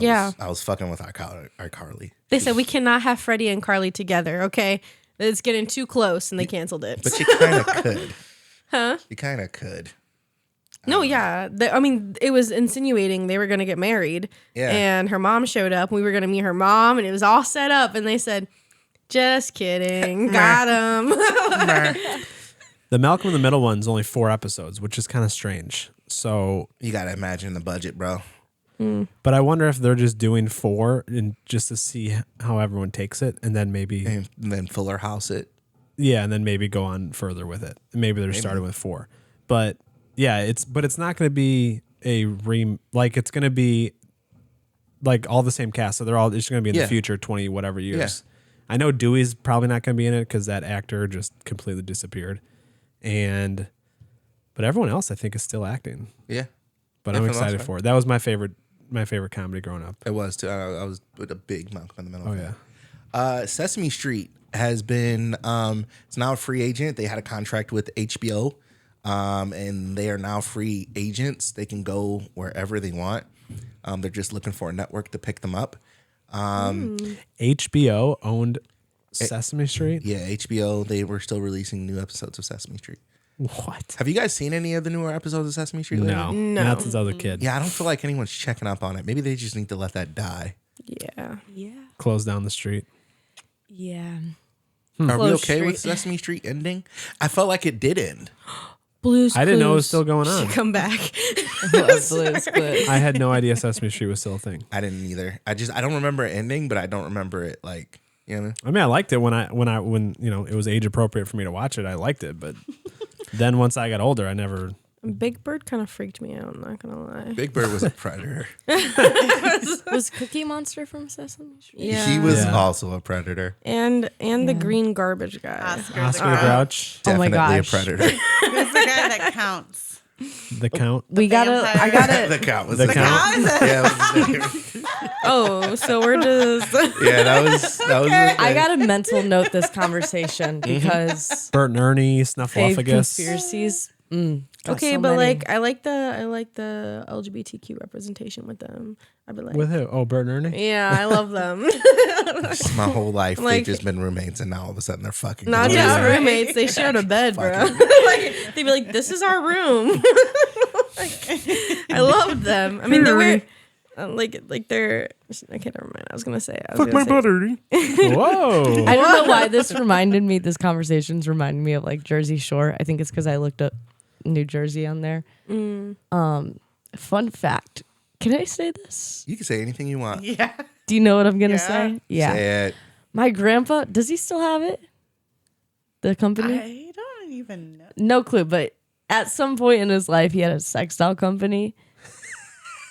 Yeah. I was fucking with iCarly. They said we cannot have Freddie and Carly together. Okay, it's getting too close, and they canceled it. But you kind of could. Huh? You kind of could. No, yeah. I mean, it was insinuating they were going to get married. Yeah. And her mom showed up. We were going to meet her mom, and it was all set up. And they said, just kidding. Got him. The Malcolm in the Middle one's only 4 episodes, which is kind of strange. So, You got to imagine the budget, bro. but I wonder if they're just doing 4 and just to see how everyone takes it, and then maybe And then Fuller House it. yeah, and then maybe go on further with it. Maybe they're starting with 4, but yeah, it's not going to be it's going to be all the same cast. So they're all just going to be in Yeah. the future 20 whatever years. I know Dewey's probably not going to be in it because that actor just completely disappeared, but everyone else I think is still acting. Yeah. But Yeah, I'm for the most excited part. for it. That was my favorite comedy growing up. It was too. I was with a big Malcolm in the Middle. Oh fan. yeah. Sesame Street has been it's now a free agent. They had a contract with HBO, and they are now free agents. They can go wherever they want. They're just looking for a network to pick them up. HBO owned Sesame Street. Yeah, HBO. They were still releasing new episodes of Sesame Street. What? Have you guys seen any of the newer episodes of Sesame Street? lately? No, No. not since I was a kid. Yeah, I don't feel like anyone's checking up on it. Maybe they just need to let that die. Yeah. Closed down the street. Yeah. Are we Close okay with Street. Sesame Street ending? I felt like it did end. Blues I didn't know it was Clues still going on. should come back. Love Blues Clues. I had no idea Sesame Street was still a thing. I didn't either. I don't remember it ending, but I don't remember it you know. I mean, I liked it when it was age appropriate for me to watch it. I liked it, but then once I got older, I never. Big Bird kind of freaked me out. I'm not going to lie. Big Bird was a predator. Was Cookie Monster from Sesame Street? Yeah. He was Yeah. also a predator. And the green garbage guy. Oscar, Oscar the Grouch, Oh my Definitely gosh. a predator. Who's the guy that counts? The Count. We gotta. vampire. I gotta. the count was The the Count. Yeah, it was his name. Oh, so we're just. Yeah, that was his I name. gotta mental note this conversation because Bert and Ernie, fave Snuffleupagus. conspiracies. Got Okay, so but many. I like the LGBTQ representation with them. I'd be like, With who? Oh, Bert and Ernie. yeah, I love them. My whole life they've Like- just been roommates, and now all of a sudden they're fucking. Not together. just Yeah. roommates, they shared a bed, bro. like, they'd be like, "This is our room." I loved them. I mean, they were like they're. Okay, never mind. I was gonna say. Ernie. Whoa. I don't know why this reminded me. This conversation's reminding me of Jersey Shore. I think it's because I looked up New Jersey on there. Fun fact. Can I say this? You can say anything you want. Yeah. Do you know what I'm gonna Yeah. say? Yeah. Say it. My grandpa, does he still have it? The company? I don't even know. No clue, but at some point in his life, he had a sex doll company.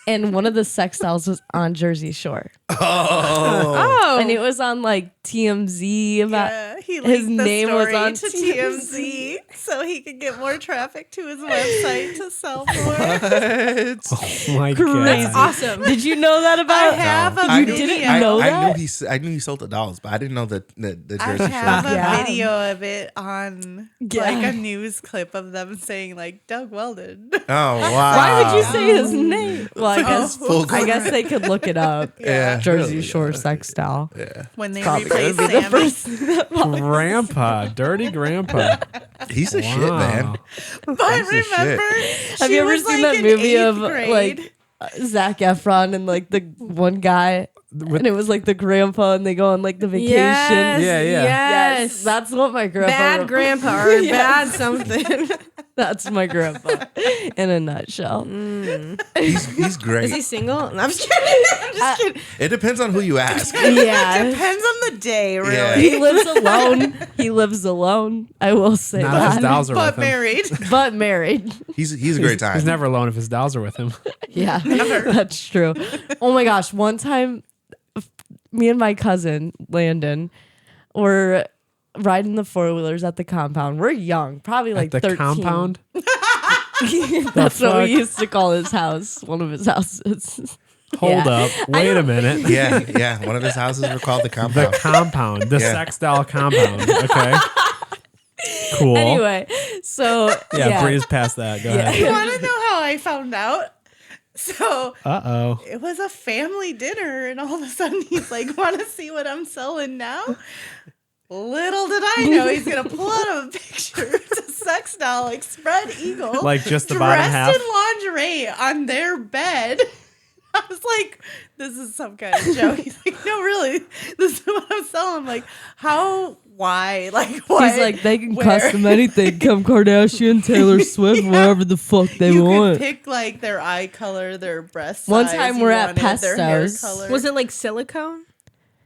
and one of the sex dolls was on Jersey Shore. Oh. And it was on like TMZ about He his linked the name was story on to TMZ so he could get more traffic to his website to sell more. Oh my Crazy. god. Awesome. Did you know that I about have a You video. didn't know that? I knew he sold the dolls, but I didn't know that the I Jersey have Shore. a Yeah. video of it on Yeah. like a news clip of them saying like Doug Weldon. Oh wow! Why would you say his name? Well, I guess they could look it up. Yeah. Jersey Really, Shore sex doll. Yeah, When they Probably replace gonna be the Sammy. first. Grandpa, dirty grandpa. he's a shit man. But Piece of remember, Have she you ever was, seen like, that in movie 8th of grade. like Zac Efron and like the one guy, and it was like the grandpa, and they go on like the vacation. Yes, Yeah, yeah. Yes. That's what my grandpa. bad grandpa or bad something. That's my grandpa in a nutshell. He's great. Is he single? No, I'm just kidding. I'm just kidding. It depends on who you ask. Yeah. Depends on the day, really. Yeah. He lives alone. He lives alone. I will say Not if his that. dolls are But with him. married. But married. He's a great time. He's never alone if his dolls are with him. Yeah, that's true. Oh my gosh. One time, me and my cousin, Landon, were riding the four-wheelers at the compound. We're young, probably like At the 13. compound. That's what we fuck? used to call his house, one of his houses. Hold Yeah. up. Wait a minute. yeah. One of his houses were called the The compound. compound. The Yeah. sex doll compound. Okay. Cool. Anyway, so Yeah, breeze past that. Go You ahead. want to know how I found out? So Uh-oh. it was a family dinner, and all of a sudden he's like, "Want to see what I'm selling now?" Little did I know he's gonna pull out a picture. It's a sex doll, like spread eagle, Like just the bottom dressed half? in lingerie on their bed. I was like, "This is some kind of joke." He's like, "No, really, this is what I'm selling." I'm like, "How? Why? Like, what?" he's like, they can Where? custom anything. Come Kardashian, Taylor Swift, wherever the fuck they you want. could pick like their eye color, their breast One size. time you we're at wanted, their hair Pesto's. color. Was it like silicone?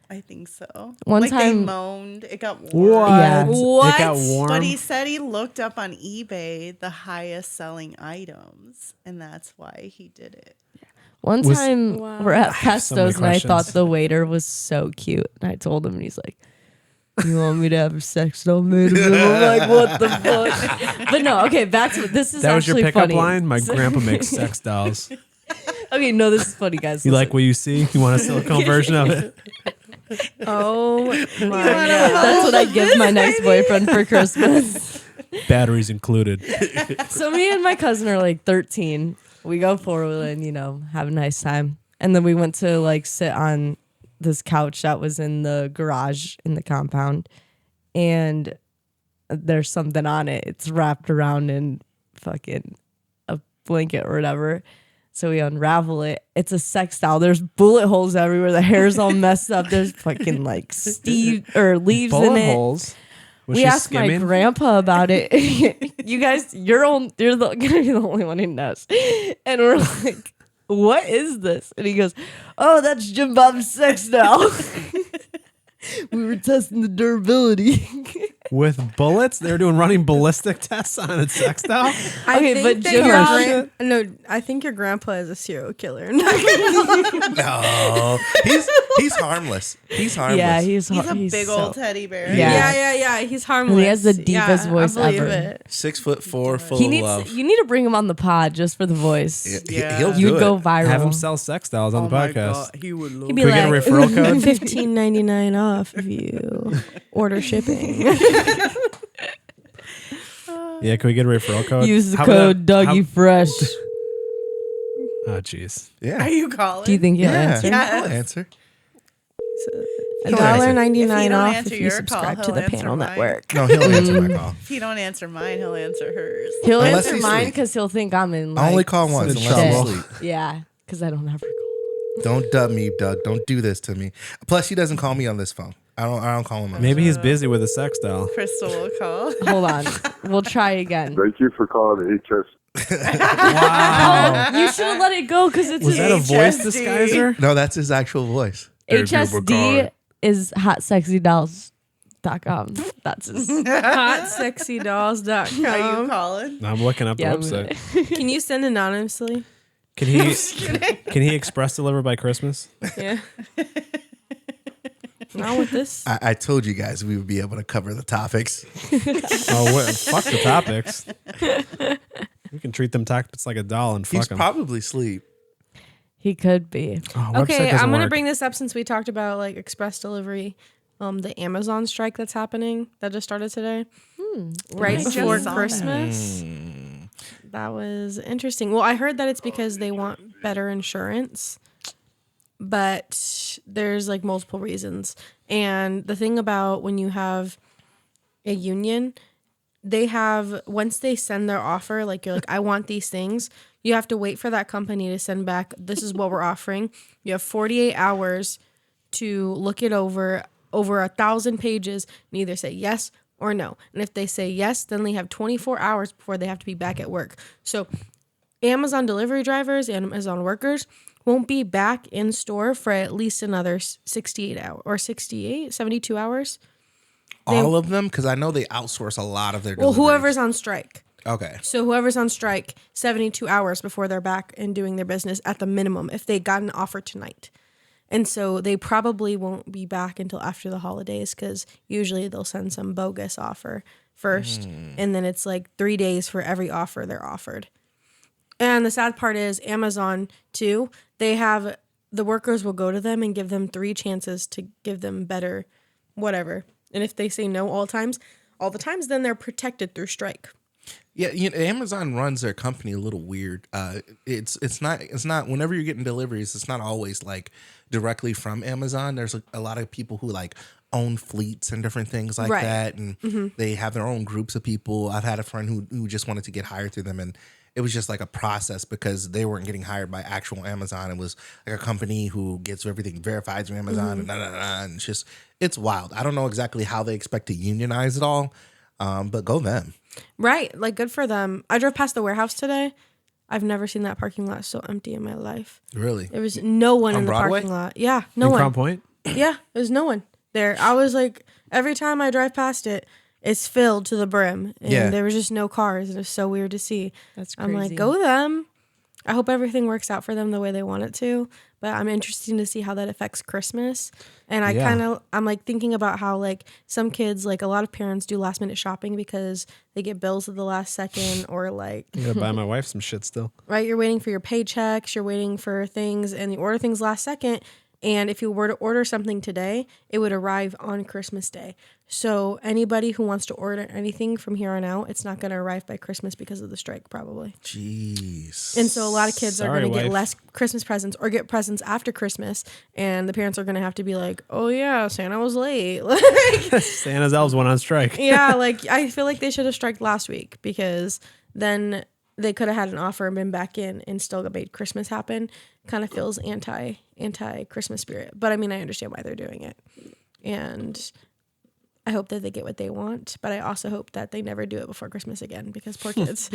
I think so. One like they time- moaned. It got warm. What? Yeah. It got warm. But he said he looked up on eBay the highest selling items, and that's why he did it. One Was- time we're at so many Pesto's and I thought questions. the waiter was so cute. And I told him, and he's like, "You want me to have a sex doll made of him?" I'm like, "What the fuck?" But no, okay, back to this is That was your actually pickup funny. line? My grandpa makes sex dolls. Okay, no, this is funny, guys. You like Listen. what you see? You want a silicone version of it? Oh my god. That's what I give my next boyfriend for Christmas. Batteries included. So me and my cousin are like 13. We go four-wheeling, have a nice time. And then we went to like sit on this couch that was in the garage in the compound. And there's something on it. It's wrapped around in fucking a blanket or whatever. So we unravel it. It's a sex doll. There's bullet holes everywhere. The hair's all messed up. There's fucking like leaves in Bullet it. holes. Was We she asked my skimming? grandpa about it. You guys, you're gonna be the only one who knows. And we're like, "What is this?" And he goes, "Oh, that's Jim Bob's sex doll." We were testing the durability. With bullets? They were doing running ballistic tests on a sex doll? Okay, but Jim I think your grandpa is a serial killer. No, he's harmless. He's harmless. Yeah, he's He's a big old teddy bear. Yeah. yeah. He's harmless. And he has the deepest voice I believe ever. it. 6'4", full He of needs. love. You need to bring him on the pod just for the voice. Yeah. He'll do You'd it. go viral. Have him sell sex dolls on the podcast. he would love He'd be Can we get a like, referral code? $15.99 off if you order shipping. Yeah, can we get a referral code? use the How about code that- Dougie Fresh. Oh, jeez. Yeah. Are you calling? Do you think he'll Yeah. answer? Yeah. He'll answer. $1.99 If you don't off answer if you your subscribe call, to the he'll answer Panel mine. Network. No, he'll answer my call. If you don't answer mine, he'll answer hers. He'll Unless answer he's mine asleep. because he'll think I'm in. Like, I only call once some unless trouble. I'm asleep. Yeah, because I don't ever call. Don't dub me, Doug. Don't do this to me. Plus, he doesn't call me on this phone. I don't call him on Maybe he's busy with a sex doll. Crystal will call. Hold on, we'll try again. Thank you for calling HS. Wow. You should have let it go because it's Was that a voice HSD. disguiser? No, that's his actual voice. HSD is hotsexydolls.com. That's his. HotSexyDolls.com. Are you calling? I'm looking up the Yeah, website. Can you send anonymously? Can he express deliver by Christmas? Yeah. Not with this. I told you guys we would be able to cover the topics. Fuck the topics. We can treat them topics like a doll and fuck He's them. probably asleep. He could be. Okay, I'm gonna bring this up since we talked about like express delivery. The Amazon strike that's happening that just started today, right before Christmas. That was interesting. Well, I heard that it's because they want better insurance, but there's like multiple reasons. And the thing about when you have a union, they have, once they send their offer, like you're like, I want these things, you have to wait for that company to send back, this is what we're offering. You have 48 hours to look it over 1,000 pages, and either say yes or no. And if they say yes, then they have 24 hours before they have to be back at work. So Amazon delivery drivers and Amazon workers won't be back in store for at least another 72 hours. All of them? Because I know they outsource a lot of their deliveries. Well, whoever's on strike. Okay. So whoever's on strike, 72 hours before they're back and doing their business at the minimum if they got an offer tonight. And so they probably won't be back until after the holidays because usually they'll send some bogus offer first. And then it's like 3 days for every offer they're offered. And the sad part is Amazon, too, they have the workers will go to them and give them 3 chances to give them better whatever. And if they say no all the times, then they're protected through strike. Yeah, Amazon runs their company a little weird. It's not whenever you're getting deliveries, it's not always like directly from Amazon. There's a lot of people who like own fleets and different things like that, and they have their own groups of people. I've had a friend who just wanted to get hired through them, and it was just like a process because they weren't getting hired by actual Amazon. It was like a company who gets everything verified through Amazon, and it's wild. I don't know exactly how they expect to unionize it all, but go them. Right. Like, good for them. I drove past the warehouse today. I've never seen that parking lot so empty in my life. Really? There was no one On in the Broadway? parking lot. Yeah, no one. Crown Point? Yeah, there's no one there. I was like, every time I drive past it, it's filled to the brim. And there was just no cars. And it was so weird to see. That's crazy. I'm like, go them. I hope everything works out for them the way they want it to. But I'm interested to see how that affects Christmas. And I'm like thinking about how like some kids, like a lot of parents do last minute shopping because they get bills at the last second or like. I'm going to buy my wife some shit still. Right. You're waiting for your paychecks. You're waiting for things and you order things last second. And if you were to order something today, it would arrive on Christmas Day. So anybody who wants to order anything from here on out, it's not going to arrive by Christmas because of the strike, probably. Jeez. And so a lot of kids are going to get wife. less Christmas presents or get presents after Christmas. And the parents are going to have to be like, oh, yeah, Santa was late. Santa's elves went on strike. Yeah, like I feel like they should have striked last week because then they could have had an offer and been back in and still made Christmas happen. Kind of feels anti-Christmas spirit. But I mean, I understand why they're doing it. And I hope that they get what they want. But I also hope that they never do it before Christmas again because poor kids.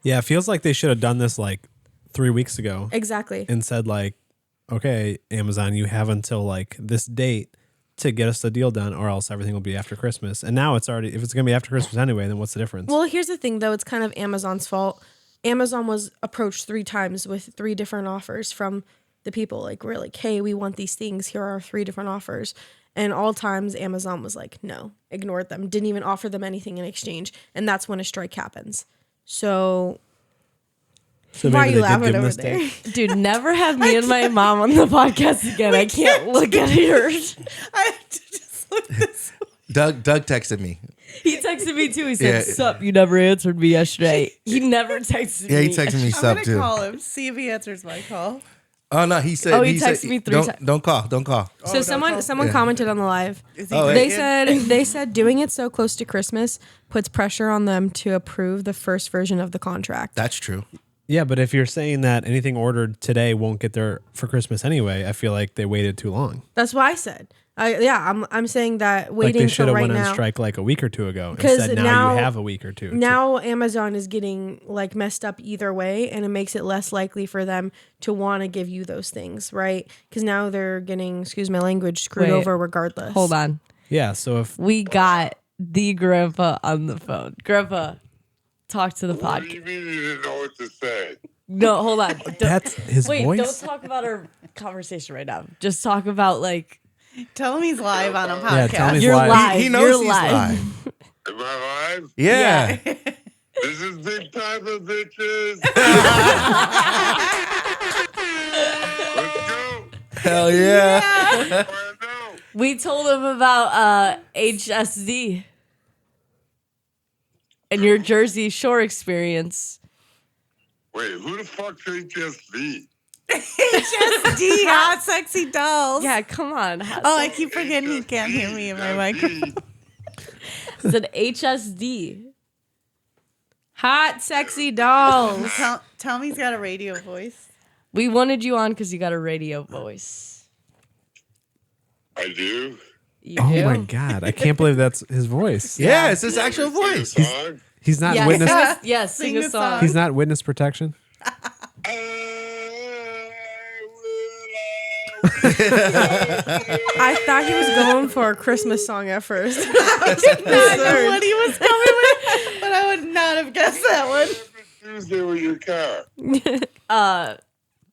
Yeah, it feels like they should have done this like 3 weeks ago. Exactly. And said like, okay, Amazon, you have until like this date to get us the deal done or else everything will be after Christmas. And now it's already, if it's going to be after Christmas anyway, then what's the difference? Well, here's the thing, though. It's kind of Amazon's fault. Amazon was approached 3 times with 3 different offers from the people. Like, we're like, hey, we want these things. Here are 3 different offers. And all times Amazon was like, no, ignored them. Didn't even offer them anything in exchange. And that's when a strike happens. So why are maybe you they did give laughing them over this there? date. Dude, never have me and my mom on the podcast again. I can't look at yours. I have to just look this way. Doug texted me. He texted me too. He said, Yeah. sup, you never answered me yesterday. He never texted me. Yeah, he texted me I'm stuff going too. to call him, see if he answers my call. Oh no, he said. Oh, he said, texted me 3 don't, times. Don't call. So someone commented on the live. Is he Oh, bacon? They said doing it so close to Christmas puts pressure on them to approve the first version of the contract. That's true. Yeah, but if you're saying that anything ordered today won't get there for Christmas anyway, I feel like they waited too long. That's what I said. I'm saying that Like waiting they should till have right went on now. strike like a week or 2 ago. 'Cause Instead, now now- you have a week or 2. Now Amazon is getting like messed up either way, and it makes it less likely for them to want to give you those things, right? Because now they're getting, excuse my language, screwed Wait, over regardless. Hold on. Yeah, so if We got the grandpa on the phone. Grandpa, talk to the What do you podcast. mean you didn't know what to say? No, hold on. That's his Wait, voice. don't talk about our conversation right now. Just talk about like Tell him he's live on a podcast. Yeah, tell him he's you're live. live. He knows You're he's live. live. Am I live? Yeah. This is Big Papa, bitches. Let's go. Hell yeah. I know. We told him about HSD and your Jersey Shore experience. Wait, who the fuck's HSV? HSD, hot sexy dolls. Yeah, come on. Oh, I keep forgetting you can't hear me in my microphone. It's an HSD. Hot, sexy dolls. Tell me he's got a radio voice. We wanted you on because you got a radio voice. I do. You Oh do? my god! I can't believe that's his voice. Yeah, it's his You want actual me to voice. sing a song? He's not Yes, witness. yes, sing a the song. song. He's not witness protection. I thought he was going for a Christmas song at first. I did not know what he was coming with, but I would not have guessed that one. Tuesday with your car.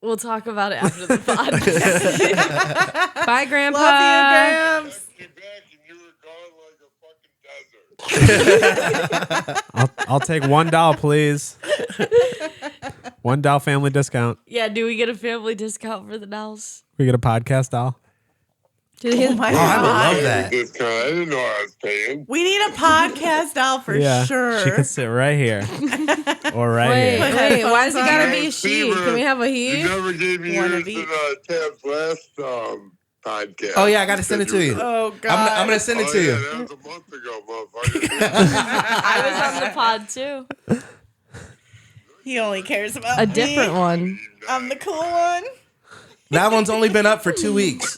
We'll talk about it after the pod. Bye, Grandpa. Love you, Gramps. You back and you were gone like a fucking desert. I'll take $1, please. $1 family discount. Yeah, do we get a family discount for the dolls? We get a podcast doll. Oh my Oh, I god. would love that. Discount. I didn't know I was paying. We need a podcast doll for sure. She could sit right here or right Wait, here. wait. Why does it gotta be a Steve, she? Can we have a You he? never gave me Wanna yours be- in Tab's last podcast. Oh, yeah, I got to send it to you. Oh god. I'm going to send it to yeah, you. that was a month ago, motherfucker. I was on the pod too. He only cares about A me. different one. I'm the cool one. That one's only been up for 2 weeks.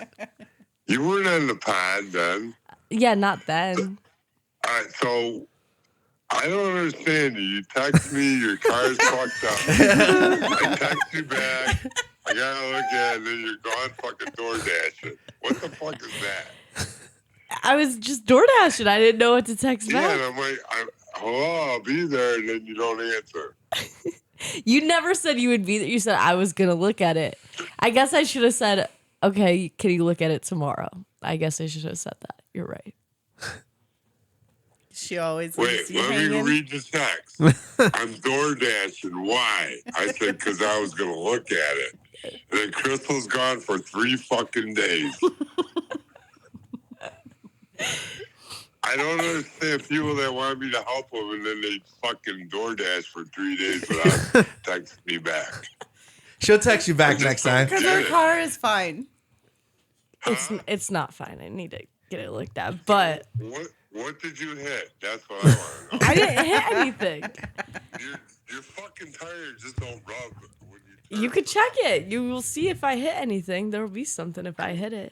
You weren't on the pod then. Yeah, not then. All right, so I don't understand you. You text me, your car's fucked up. I text you back. I gotta look at it, and then you're gone fucking door dashing. What the fuck is that? I was just door dashing. I didn't know what to text Yeah, and back. I'm like, hello, I'll be there, and then you don't answer. You never said you would be there. You said I was going to look at it. I guess I should have said, okay, can you look at it tomorrow? I guess I should have said that. You're right. She always Wait, leaves you let me hanging. read the text. I'm door dashing. Why? I said, because I was going to look at it. And then Crystal's gone for 3 fucking days. I don't understand people that want me to help them and then they fucking DoorDash for 3 days without texting me back. She'll text you back next time. Because her car is fine. It's not fine. I need to get it looked at. But What did you hit? That's what I want to know. I didn't hit anything. Your fucking tires just don't rub when you You could check it. You will see if I hit anything. There will be something if I hit it.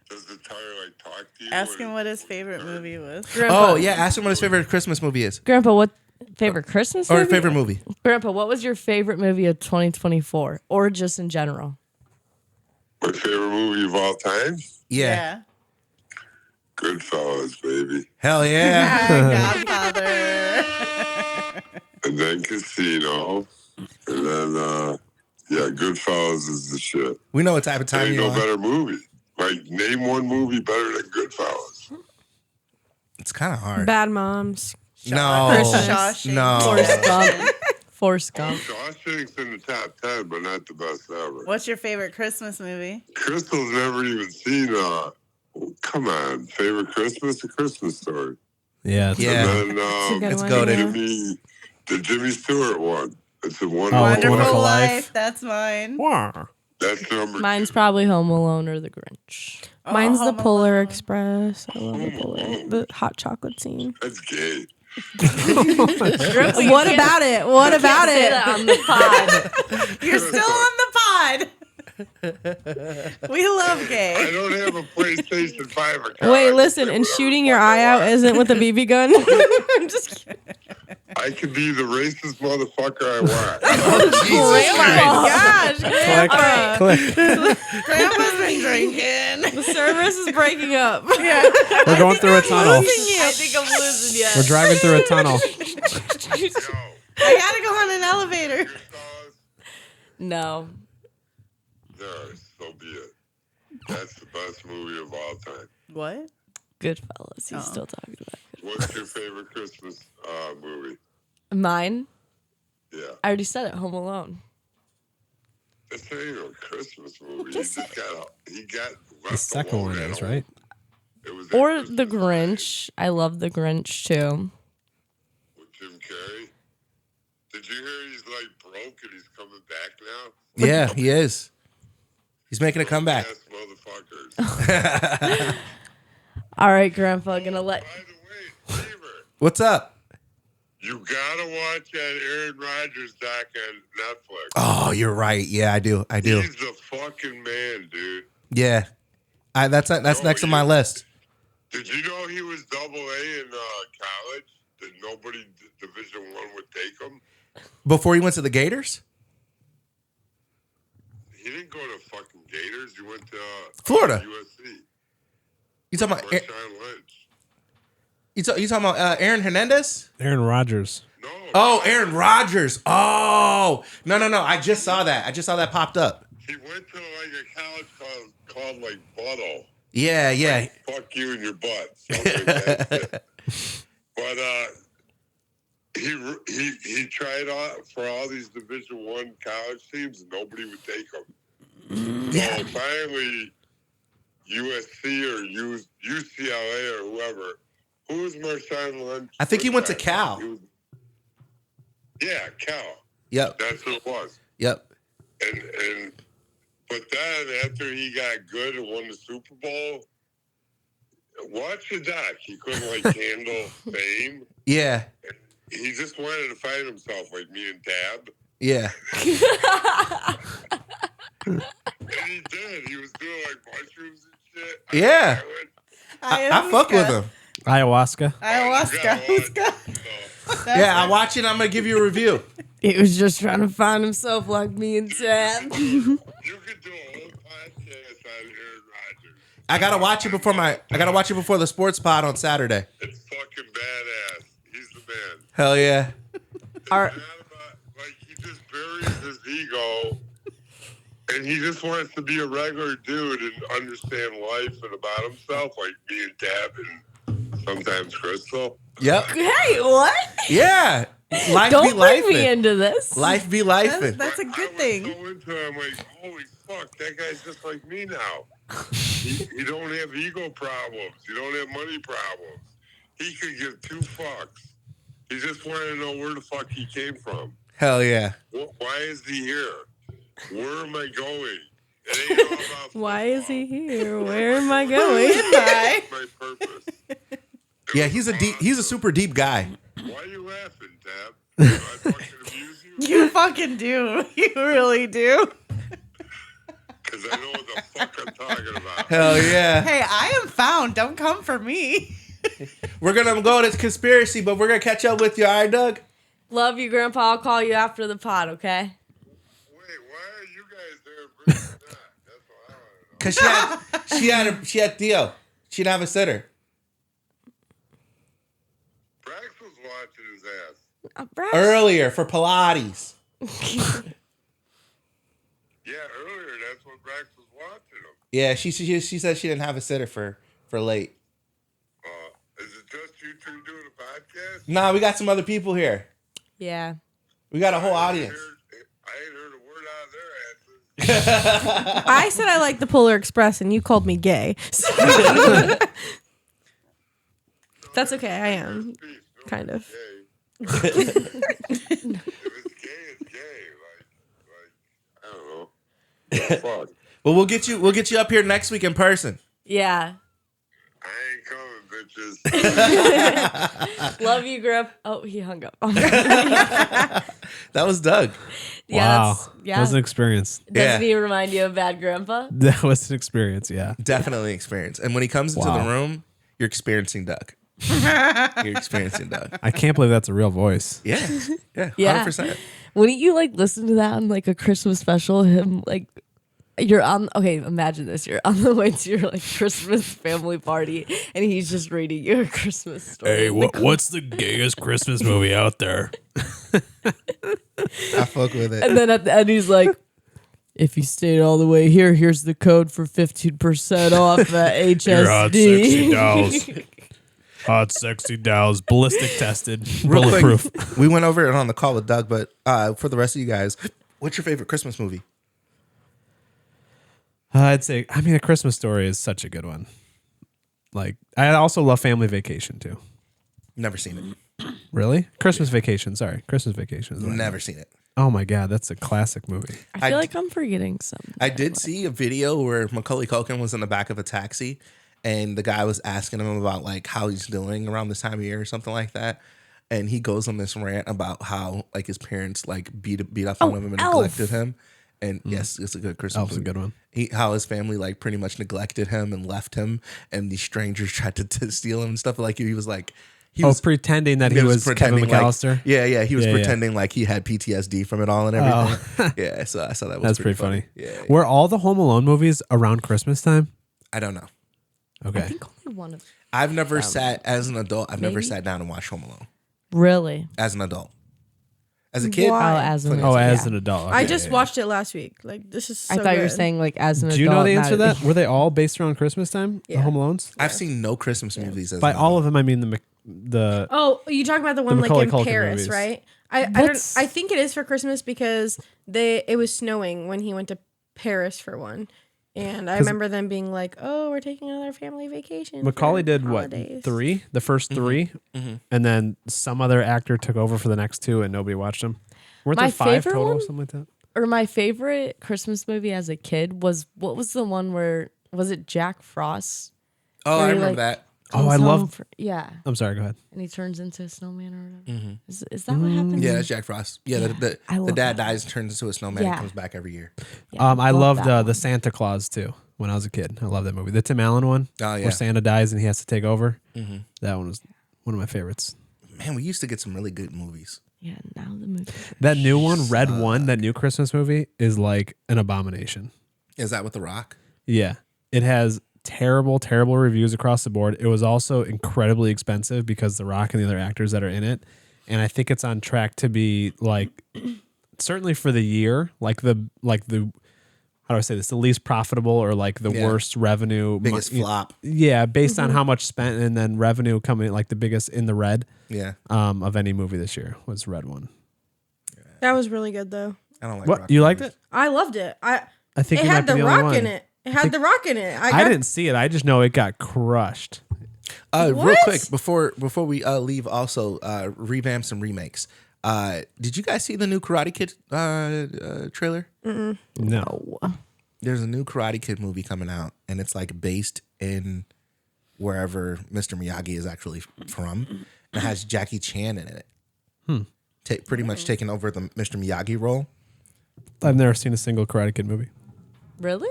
Does the tire like talk to you? Ask him what his favorite movie was. Oh, yeah. Ask him what his favorite Christmas movie is. Grandpa, what favorite Christmas Or movie? favorite movie. Grandpa, what was your favorite movie of 2024? Or just in general? My favorite movie of all time? Yeah. Goodfellas, baby. Hell yeah. Godfather. And then Casino. And then, Goodfellas is the shit. We know what type of There time ain't you no are. better movie. Like, name one movie better than Goodfellas. It's kind of hard. Bad moms. No. Christmas. Shawshank. No. Forrest Gump. Forrest Gump. Shawshank's in the top 10, but not the best ever. What's your favorite Christmas movie? Crystal's never even seen, come on, favorite Christmas? A Christmas Story. Yeah. Yeah. And then, It's one, goated. the Jimmy Stewart one. It's the one. Oh, Wonderful, Wonderful Life. Life. That's mine. That's number Mine's 2. probably Home Alone or The Grinch. Mine's the Home Polar Alone. Express. I love the Polar. The hot chocolate scene. That's gay. What about it? What about Say it? that on the pod. You're still on the pod. We love I gay. don't have a PlayStation 5 account. Wait, listen. And shooting your eye out isn't with a BB gun. I'm just kidding. I can be the racist motherfucker I want. Oh my gosh. Click. Grandpa's been drinking. The service is breaking up. Yeah. We're going through a tunnel. I think I'm losing you. We're driving through a tunnel. I gotta go on an elevator. Goodfellas? No. No, so be it. That's the best movie of all time. What? Goodfellas. He's still talking about it. What's your favorite Christmas movie? Mine? Yeah. I already said it, Home Alone. This ain't a Christmas movie. He got left The second alone one at is, home. right? It was Or at The Christmas Grinch. I love The Grinch too. with Jim Carrey. Did you hear he's like broke and he's coming back now? Yeah, he is. He's making a comeback. Yes, motherfuckers. All right, Grandpa, gonna let. By the way, Stever, What's up? you gotta watch that Aaron Rodgers doc on Netflix. Oh, you're right. Yeah, I do. He's the fucking man, dude. Yeah. That's next on my list. Did you know he was double A in college? That nobody Division I would take him? Before he went to the Gators? He didn't go to fucking Gators. He went to Florida. USC. You talking about Marshawn Lynch. you talking about Aaron Hernandez? Aaron Rodgers. No. Oh, Aaron Rodgers. Oh. No. I just saw that popped up. He went to like a college called like Buttle. Yeah. Like, fuck you and your butt. Something like that shit. But he tried out for all these Division I college teams, and nobody would take him. So finally, USC or UCLA or whoever. Who was Marshawn Lynch? I think he went to Cal. Yeah, Cal. Yep. That's who it was. Yep. But then after he got good and won the Super Bowl, watch the doc. He couldn't like handle fame. Yeah. He just wanted to find himself like me and Tab. Yeah. And he did. He was doing like mushrooms and shit. Yeah. I fuck with him. Ayahuasca. Yeah, I watch it. I'm gonna give you a review. He was just trying to find himself like me and Tab. You could do a whole podcast on Aaron Rodgers. I gotta watch it before the sports pod on Saturday. It's fucking badass. He's the man. Hell yeah. Our- Like he just buries his ego, and he just wants to be a regular dude and understand life and about himself, like me and Tab and sometimes Crystal. Yep. Hey, what? Yeah. Life Don't be bring life. me into this. Life be life. That's a good I thing. was so into it, I'm like, holy fuck, that guy's just like me now. He don't have ego problems. He don't have money problems. He could give two fucks. He just wanted to know where the fuck he came from. Hell yeah. Why is he here? Where am I going? It ain't all about Why is he here? Where am I Who going? am I? my purpose. Yeah, he's a super deep guy. Why are you laughing, Tab? Do I fucking abuse you? You fucking do. You really do. Because I know what the fuck I'm talking about. Hell yeah. Hey, I am found. Don't come for me. We're gonna go to conspiracy, but we're gonna catch up with you, all right, Doug? Love you, Grandpa. I'll call you after the pod, okay? Wait, why are you guys there bringing that? That's what I want to know. Cause she had Theo. She didn't have a sitter. Brax was watching his ass. Earlier for Pilates. Yeah, earlier, that's when Brax was watching him. Yeah, she said she didn't have a sitter for late. Is it just you two doing a podcast? Nah, we got some other people here. Yeah. We got a whole audience. I ain't heard a word out of their asses. I said I like the Polar Express, and you called me gay. That's okay. I am. Kind of. Gay. If it's gay, it's gay. Like I don't know. Fuck. Well, we'll get you up here next week in person. Yeah. I ain't coming, bitches. Love you, Grandpa. Oh, he hung up. That was Doug. Wow. Yeah. That was an experience. Doesn't Yeah. he remind you of Bad Grandpa? That was an experience, yeah. Definitely experience. And when he comes into Wow. the room, you're experiencing Doug. You're experiencing Doug. I can't believe that's a real voice. Yeah. Yeah. Yeah. 100%. Wouldn't you like listen to that on like a Christmas special? Him like you're on. Okay, imagine this. You're on the way to your like Christmas family party, and he's just reading you a Christmas story. Hey, what's the gayest Christmas movie out there? I fuck with it. And then at the end, he's like, "If you stayed all the way here, here's the code for 15% off at HSD." Your hot, sexy dolls. Hot, sexy dolls. Ballistic tested. Real quick, Bulletproof. we went over it on the call with Doug, but for the rest of you guys, what's your favorite Christmas movie? I'd say, I mean, A Christmas Story is such a good one. Like, I also love Family Vacation too. Never seen it. Really? Christmas Vacation. Sorry. Christmas Vacation. is what I Never meant. seen it. Oh my God. That's a classic movie. I feel like I'm forgetting something. I did see a video where Macaulay Culkin was in the back of a taxi and the guy was asking him about like how he's doing around this time of year or something like that. And he goes on this rant about how like his parents like beat up on him and neglected him. And yes, it's a good Christmas Elf's a movie. good one. How his family like pretty much neglected him and left him, and these strangers tried to steal him and stuff. Like he was like, pretending that he was Kevin McAllister. Like, yeah, he was pretending like he had PTSD from it all and everything. Yeah, so I saw that was That's pretty funny. Yeah, Were all the Home Alone movies around Christmas time? I don't know. Okay. I think only one of I've never sat as an adult. I've never maybe? sat down and watched Home Alone really. as an adult. As a kid, Why? Oh, as an as yeah. an adult. I Okay, just yeah. watched it last week. Like this is. So I thought you were good. saying like as an adult. Do you know the answer to not- that? Were they all based around Christmas time? The Yeah. Home Alones? I've seen no Christmas movies. As By an all adult. of them, I mean the Oh, you talking about the one like Macaulay in Culkin Paris, movies. right? I What's- don't. I think it is for Christmas because it was snowing when he went to Paris for one, and I remember them being like, "Oh, we're taking another family vacation." Macaulay for did holidays." what? 3? The first 3? And then some other actor took over for the next 2 and nobody watched them. Weren't My there 5 favorite total or one? something like that? Or my favorite Christmas movie as a kid was what was the one where was it Jack Frost? Oh, Where I he, remember like, that. Oh, I comes love- home yeah, I'm sorry, go ahead. and he turns into a snowman or whatever. Is that what happens? Yeah, that's Jack Frost. Yeah, I the love dad that. dies and turns into a snowman and Yeah. comes back every year. Yeah, I love loved that the one. Santa Claus too when I was a kid. I love that movie. The Tim Allen one. Oh, yeah. Where Santa dies and he has to take over. That one was one of my favorites. Man, we used to get some really good movies. Yeah, now the movie. That new one, Red One, that new Christmas movie is like an abomination. Is that with The Rock? Yeah. It has terrible, terrible reviews across the board. It was also incredibly expensive because The Rock and the other actors that are in it. And I think it's on track to be like, certainly for the year, like the how do I say this? The least profitable or like the worst revenue. Biggest flop. Yeah, based on how much spent and then revenue coming like the biggest in the red Yeah. of any movie this year was Red One. That was really good though. I don't like What? Rock You liked movies. it? I loved it. I think It you had might be the the only Rock one. in it. It had the Rock in it. I didn't see it. I just know it got crushed. Real What? quick before we leave, also revamps and remakes. Did you guys see the new Karate Kid trailer? No. There's a new Karate Kid movie coming out, and it's like based in wherever Mr. Miyagi is actually from. And it has Jackie Chan in it. Pretty much taking over the Mr. Miyagi role. I've never seen a single Karate Kid movie. Really?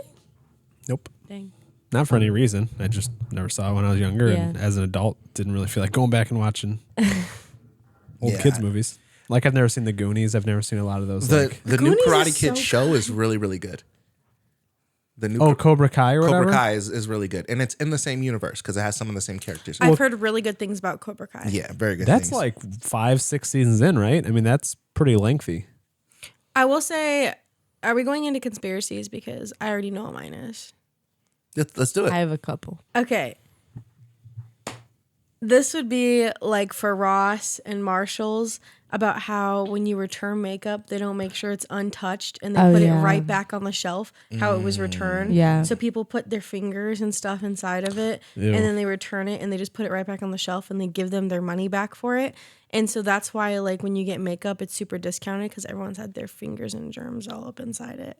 Nope. Dang. Not for any reason. I just never saw it when I was younger, and Yeah. as an adult, didn't really feel like going back and watching old Yeah. kids movies. Like I've never seen The Goonies. I've never seen a lot of those. The like, new Goonies Karate is Kid so show is really, really good. The new Cobra Kai or whatever. Cobra Kai is really good. And it's in the same universe because it has some of the same characters. I've heard really good things about Cobra Kai. Yeah, very good. That's things. like 5-6 seasons in, right? I mean, that's pretty lengthy. I will say, are we going into conspiracies? Because I already know what mine is. Let's do it. I have a couple. Okay. This would be like for Ross and Marshalls about how when you return makeup, they don't make sure it's untouched and they Oh, put yeah. it right back on the shelf, how it was returned. Yeah. So people put their fingers and stuff inside of it Ew. and then they return it and they just put it right back on the shelf and they give them their money back for it. And so that's why like when you get makeup, it's super discounted because everyone's had their fingers and germs all up inside it.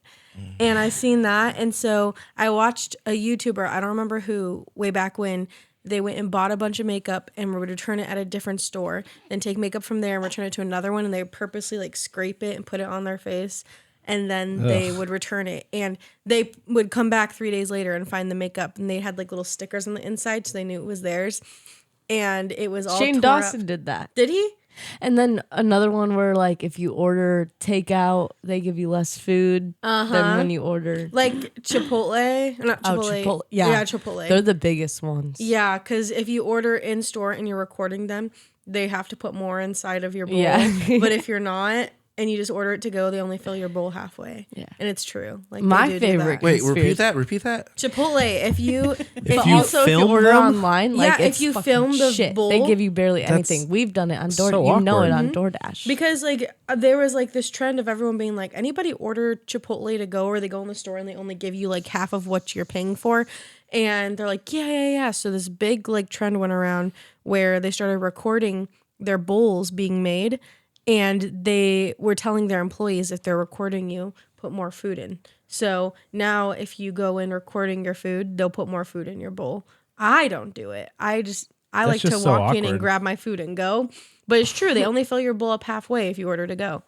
And I seen that. And so I watched a YouTuber, I don't remember who, way back when, they went and bought a bunch of makeup and would return it at a different store, then take makeup from there and return it to another one. And they would purposely like scrape it and put it on their face. And then they would return it. And they would come back 3 days later and find the makeup. And they had like little stickers on the inside so they knew it was theirs. And it was all Shane tore Dawson up. did that. Did he? And then another one where like if you order takeout, they give you less food than when you order Like Chipotle, not Chipotle. Chipotle. Yeah, Chipotle. They're the biggest ones. Yeah, because if you order in store and you're recording them, they have to put more inside of your bowl. Yeah. But if you're not and you just order it to go, they only fill your bowl halfway. Yeah. And it's true. Like My they do favorite- that. Wait, Conspiracy. repeat that. Chipotle, if you But you also if you film order them? online, like Yeah, if it's you fucking film the shit. bowl- They give you barely That's anything. We've done it on so DoorDash. You know it awkward. on DoorDash. because like there was like this trend of everyone being like, anybody order Chipotle to go, or they go in the store and they only give you like half of what you're paying for. And they're like, yeah. So this big like trend went around where they started recording their bowls being made, and they were telling their employees, if they're recording you, put more food in. So now if you go in recording your food, they'll put more food in your bowl. I don't do it. I like to just so walk in awkward. and grab my food and go. But it's true. They only fill your bowl up halfway if you order to go.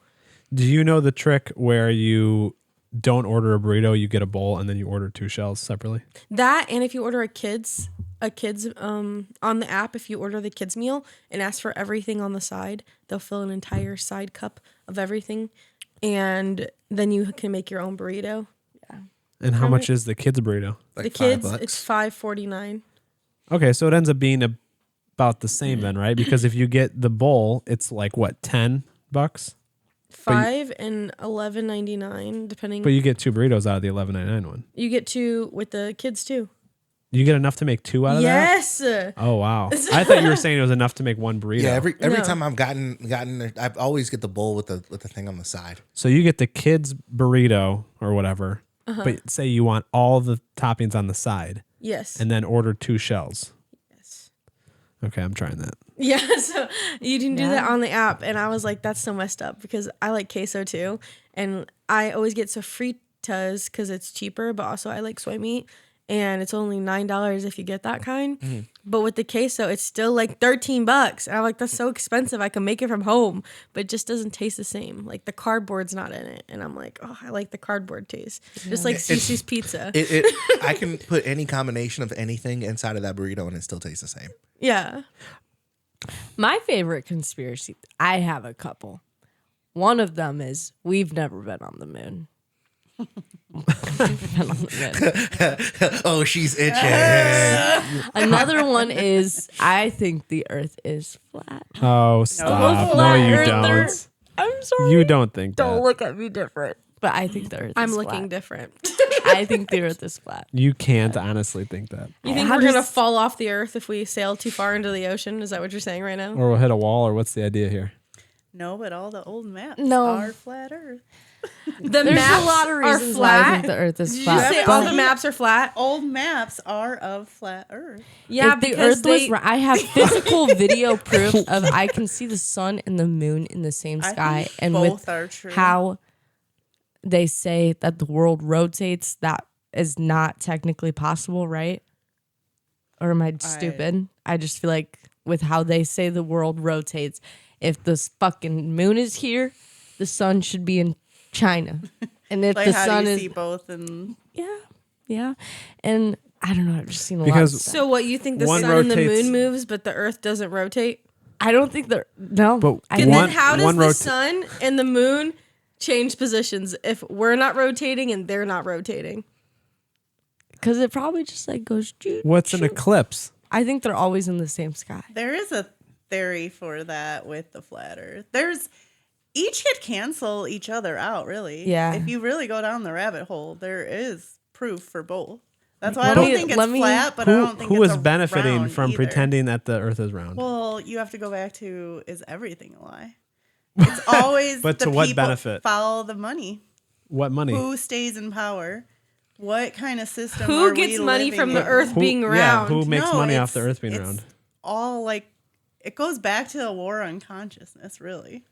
Do you know the trick where you don't order a burrito, you get a bowl, and then you order 2 shells separately? That, and if you order a kids on the app, if you order the kids meal and ask for everything on the side, they'll fill an entire side cup of everything, and then you can make your own burrito. And how much is the kids burrito? Like The kids, $5. it's $5.49. Okay, so it ends up being about the same then, right? Because if you get the bowl, it's like what, $10? $5 and $11.99 depending. But you get 2 burritos out of the $11.99 one. You get 2 with the kids too. You get enough to make 2 out of that? Yes. Oh wow! I thought you were saying it was enough to make 1 burrito. Yeah, every No. time I've gotten there, I always get the bowl with the thing on the side. So you get the kids burrito or whatever, but say you want all the toppings on the side, Yes. and then order 2 shells. Yes. Okay, I'm trying that. Yeah, so you can do that on the app, and I was like, that's so messed up because I like queso too, and I always get sofritas because it's cheaper, but also I like soy meat, and it's only $9 if you get that kind. But with the queso, it's still like $13, and I'm like, that's so expensive. I can make it from home, but it just doesn't taste the same. Like the cardboard's not in it, and I'm like, oh, I like the cardboard taste, just like Cece's pizza. I can put any combination of anything inside of that burrito and it still tastes the same. Yeah. My favorite conspiracy, I have a couple. One of them is we've never been on the moon. Been on the moon. Oh, she's itching. Another one is I think the Earth is flat. Oh, stop! No, Flat you earther. don't. I'm sorry. You don't think Don't that. look at me different. But I think the Earth I'm is looking flat. different. I think the Earth is flat. You can't honestly think that. You think How we're gonna does- fall off the earth if we sail too far into the ocean? Is that what you're saying right now? Or we'll hit a wall, or what's the idea here? No, but all the old maps No. are flat Earth. The There's maps a lot of are reasons why I flat. think the Earth is Did you flat. say but all the maps are flat? Old maps are of flat Earth. Yeah, if the because Earth they. was I have physical video proof of I can see the sun and the moon in the same I sky, think and both with are true. how they say that the world rotates, that is not technically possible, right? Or am I stupid? I just feel like with how they say the world rotates, if the fucking moon is here, the sun should be in China, and if Like the how sun do you is see both and yeah, and I don't know. I've just seen a lot. Because- Of stuff. So what you think the One sun and the rotates- moon moves, but the Earth doesn't rotate? I don't think they're no. But I And One- then how does one the rota- sun and the moon change positions if we're not rotating and they're not rotating? because it probably just like goes. What's an eclipse? I think they're always in the same sky. there is a theory for that with the flat Earth. Each could cancel each other out, really. Yeah. If you really go down the rabbit hole, there is proof for both. That's why I Let don't me- think it's let me- flat, but I don't think Who it's is benefiting round from either. pretending that the Earth is round? Well, you have to go back to, is everything a lie? It's always But the to what people benefit? follow the money. What money? Who stays in power? What kind of system Who are gets we money living from the in? Earth being round? Who makes No, money off it's- the Earth being it's round? all like, it goes back to the war on consciousness, really.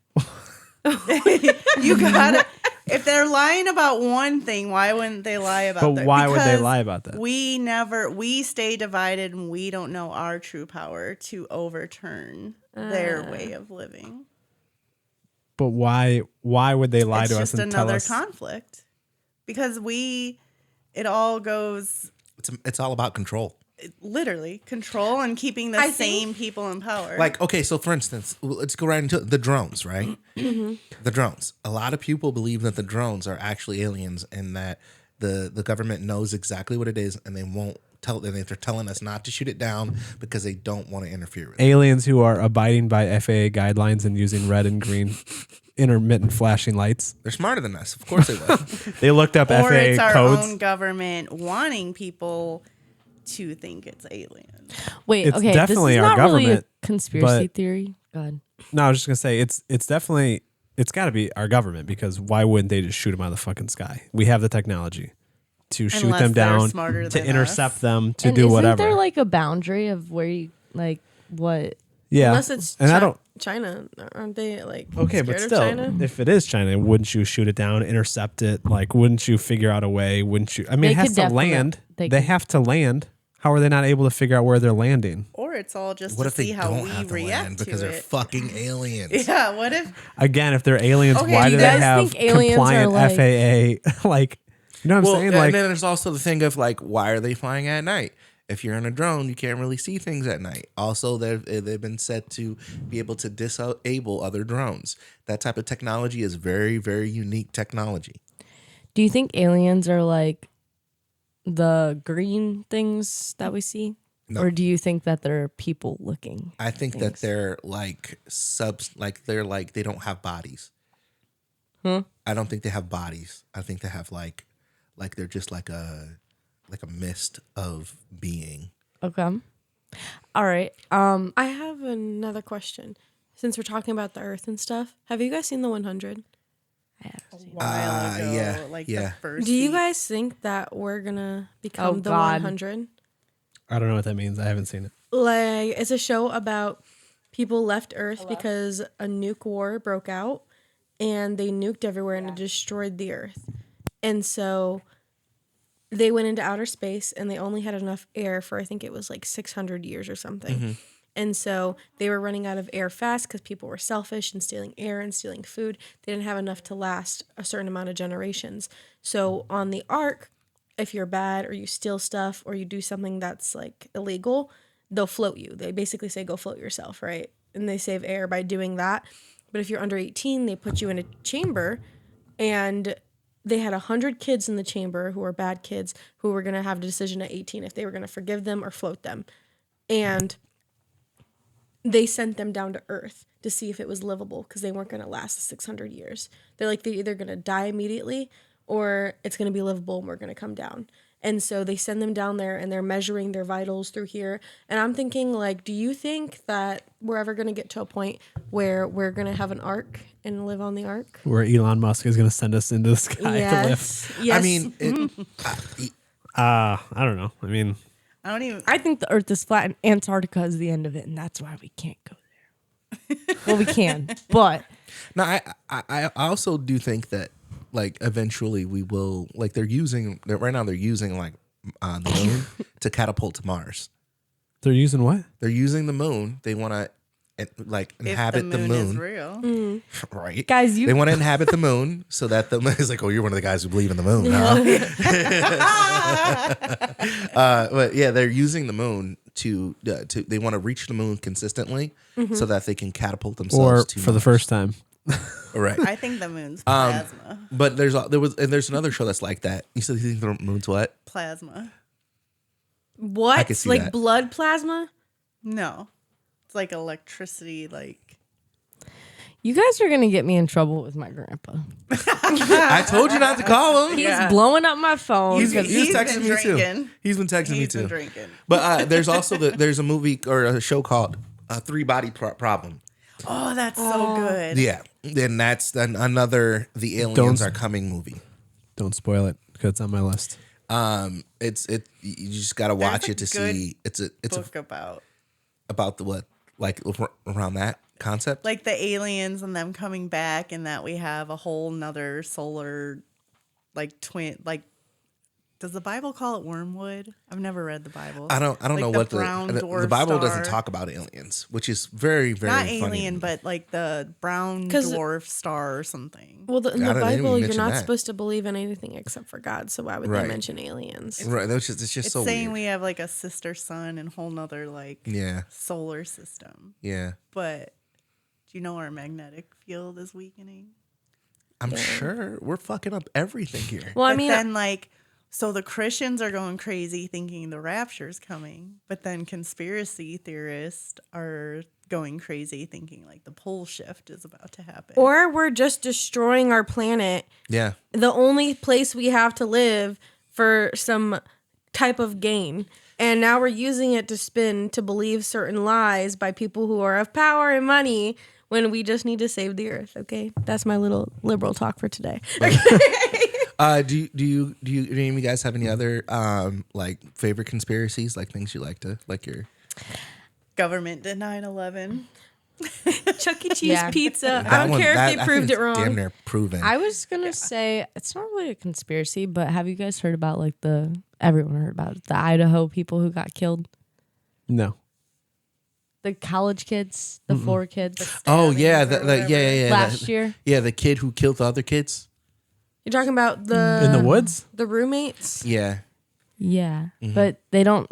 You gotta, if they're lying about one thing, why wouldn't they lie about But the why would they because lie about that? we stay divided and we don't know our true power to overturn their way of living. But why would they lie It's to us just and tell another us? conflict because it all goes. It's all about control. Literally control and keeping the same people in power. Like, okay, so for instance, let's go right into the drones, right? The drones. A lot of people believe that the drones are actually aliens and that the government knows exactly what it is and they won't tell, and they're telling us not to shoot it down because they don't want to interfere with it. Aliens who are abiding by FAA guidelines and using red and green intermittent flashing lights. They're smarter than us. Of course they will. They looked up or FAA it's our codes. own government wanting people to think it's aliens. Wait, It's okay, definitely this is our not really a government, conspiracy but- theory. God. No, I was just gonna say it's definitely it's got to be our government because why wouldn't they just shoot them out of the fucking sky? We have the technology to shoot Unless them they're down, smarter to than intercept us. them, to And do isn't whatever. there like a boundary of where you like what? yeah, Unless it's and I don't. China. Aren't they like Okay, scared but of still, China? if it is China, wouldn't you shoot it down, intercept it? Like, wouldn't you figure out a way? Wouldn't you? I mean, They it has could to definitely- land. they They could- have to land. How are they not able to figure out where they're landing? Or it's all just What to if they see how don't we have to react land to because they're it. fucking aliens? Yeah, what if Again, if they're aliens, Okay, why do do you they guys have think aliens are compliant like- FAA? Like, you know what I'm saying? and Like, then there's also the thing of like, why are they flying at night? If you're in a drone, you can't really see things at night. Also, they've been said to be able to disable other drones. That type of technology is very, very unique technology. Do you think aliens are like the green things that we see? No. Or do you think that they're people looking? I think that they're like they don't have bodies. I don't think they have bodies. I think they have like they're just like a mist of being. Okay. All right. I have another question. Since we're talking about the Earth and stuff, have you guys seen the 100? a while ago, yeah, like yeah. the first Do you seat- guys think that we're gonna become Oh, the God. 100? I don't know what that means. I haven't seen it. Like, it's a show about people left Earth because a nuke war broke out and they nuked everywhere and it destroyed the Earth. And so they went into outer space and they only had enough air for, I think it was like 600 years or something. And so they were running out of air fast because people were selfish and stealing air and stealing food. They didn't have enough to last a certain amount of generations. So on the Ark, if you're bad or you steal stuff or you do something that's like illegal, they'll float you. They basically say, go float yourself, right? And they save air by doing that. But if you're under 18, they put you in a chamber, and they had 100 kids in the chamber who were bad kids who were going to have a decision at 18 if they were going to forgive them or float them. And they sent them down to Earth to see if it was livable because they weren't going to last the 600 years. They're either going to die immediately or it's going to be livable and we're going to come down. And so they send them down there and they're measuring their vitals through here. And I'm thinking, like, do you think that we're ever going to get to a point where we're going to have an ark and live on the ark? Where Elon Musk is going to send us into the sky to live. Yes. Yes. I mean, I don't know. I mean, I don't even. I think the Earth is flat and Antarctica is the end of it, and that's why we can't go there. Well, we can, but no, I also do think that like eventually we will, like right now they're using like the moon to catapult to Mars. they're using what? They're using the moon. They want to like If inhabit the moon is moon. real, Right. guys, They want to inhabit the moon so that the moon is like, oh, you're one of the guys who believe in the moon. Huh? But yeah, they're using the moon to they want to reach the moon consistently so that they can catapult themselves Or to for the Mars. first time? Right. I think the moon's plasma. But there's another show that's like that. You said you think the moon's what? Plasma. what? I could see Like that. blood plasma? No, it's like electricity. Like you guys are gonna get me in trouble with my grandpa. I told you not to call him. He's Yeah. blowing up my phone. He's because- been He's texting been me too. drinking. He's been texting me he's too. been drinking. But there's also there's a movie or a show called Three Body Problem. Oh, that's so good. Yeah, then that's another The Aliens Don't- Are Coming movie. Don't spoil it because it's on my list. You just gotta watch a it to good see. It's Book about the what, like around that concept. like the aliens and them coming back, and that we have a whole nother solar, like twin, like Does the Bible call it wormwood? I've never read the Bible. I don't Like know the what brown the dwarf Bible star. doesn't talk about aliens, which is very, very Not funny. alien, but like the brown 'Cause- dwarf star or something. Well, in I the don't even Bible, you're mention not that. supposed to believe in anything except for God. So why would Right. they mention aliens? Right, that's just it's just It's so saying weird. we have like a sister sun and whole nother like Yeah, solar system. yeah. But do you know our magnetic field is weakening? I'm sure we're fucking up everything here. Well, I But mean, then like, so the Christians are going crazy thinking the rapture's coming, but then conspiracy theorists are going crazy thinking like the pole shift is about to happen. or we're just destroying our planet, Yeah, the only place we have to live, for some type of gain. And now we're using it to spin to believe certain lies by people who are of power and money when we just need to save the earth. Okay, that's my little liberal talk for today. do any of you guys have any other like favorite conspiracies, like things you like to like your? Government did 9/11. Chuck E. Cheese Yeah. pizza. I That don't one- care that- if I they think proved it it's wrong. Damn near proven. I was gonna say it's not really a conspiracy, but have you guys heard about like everyone heard about it, the Idaho people who got killed? No. The college kids, the 4 kids Oh yeah, stabbings or yeah. last year. Yeah, the kid who killed the other kids. You're talking about In the woods? the roommates? Yeah, Yeah, Mm-hmm. but they don't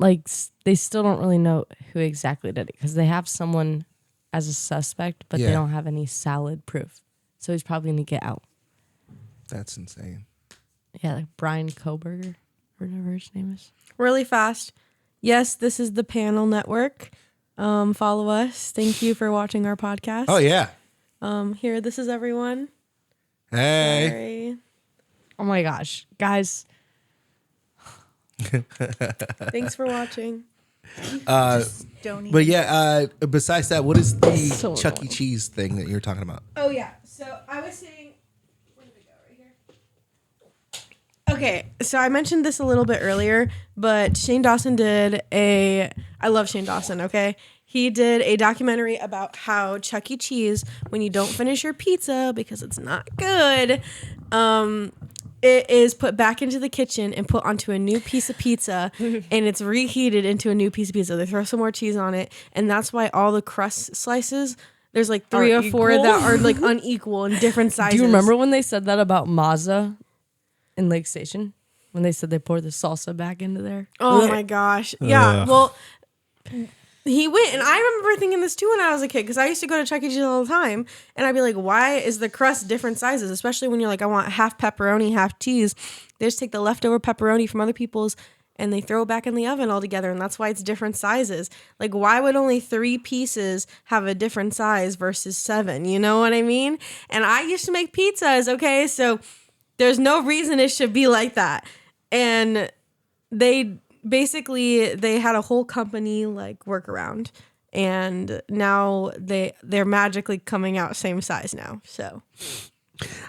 they still don't really know who exactly did it because they have someone as a suspect, but Yeah. they don't have any solid proof. So he's probably gonna get out. that's insane. Yeah, like Brian Koberger, or whatever his name is. Really fast. Yes, this is the Panel Network. Follow us. Thank you for watching our podcast. Oh yeah. Here, this is everyone. Hey. Sorry. Oh my gosh, guys! Thanks for watching. Don't even But yeah, besides that, what is the So Chuck E. annoying. Cheese thing that you're talking about? Oh yeah. So I was saying, where did it go? Right here. Okay, so I mentioned this a little bit earlier, but Shane Dawson did I love Shane Dawson. Okay, he did a documentary about how Chuck E. Cheese, when you don't finish your pizza because it's not good, it is put back into the kitchen and put onto a new piece of pizza, and it's reheated into a new piece of pizza. They throw some more cheese on it, and that's why all the crust slices, there's like 3 Are or 4 equal? that are like unequal in different sizes. Do you remember when they said that about Mazda in Lake Station? When they said they poured the salsa back into there? Oh my gosh. Yeah. Ugh. Well, he went, and I remember thinking this too when I was a kid, because I used to go to Chuck E. Cheese all the time, and I'd be like, why is the crust different sizes? Especially when you're like, I want half pepperoni, half cheese. They just take the leftover pepperoni from other people's and they throw it back in the oven all together, and that's why it's different sizes. Like, why would only 3 pieces have a different size versus 7? You know what I mean? And I used to make pizzas, okay? So there's no reason it should be like that. And they had a whole company like workaround, and now they're magically coming out same size now. So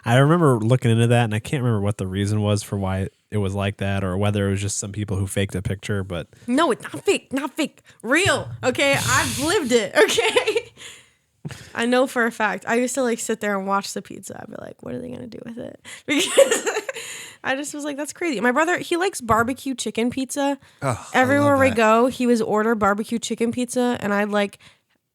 I remember looking into that, and I can't remember what the reason was for why it was like that, or whether it was just some people who faked a picture. But no, it's not fake, real. Okay, I've lived it. Okay, I know for a fact. I used to like sit there and watch the pizza. I'd be like, what are they gonna do with it? Because I just was like, that's crazy. My brother, he likes barbecue chicken pizza. Oh, Everywhere I we love that. go, he was order barbecue chicken pizza, and I'd like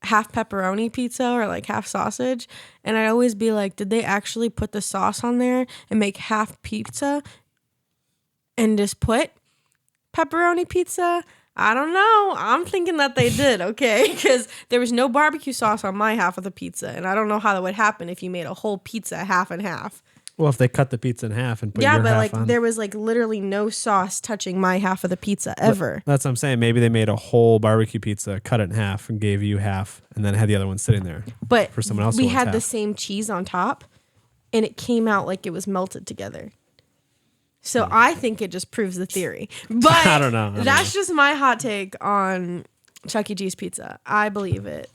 half pepperoni pizza or like half sausage. And I'd always be like, did they actually put the sauce on there and make half pizza and just put pepperoni pizza? I don't know. I'm thinking that they did, okay? Because there was no barbecue sauce on my half of the pizza, and I don't know how that would happen if you made a whole pizza half and half. well, if they cut the pizza in half and put Yeah, your but half like on, there was like literally no sauce touching my half of the pizza ever. that's what I'm saying. Maybe they made a whole barbecue pizza, cut it in half, and gave you half, and then had the other one sitting there. But for someone else who we wants had the half. same cheese on top, and it came out like it was melted together. So I think it just proves the theory. But I don't know. That's just my hot take on Chuck E. Cheese pizza. I believe it.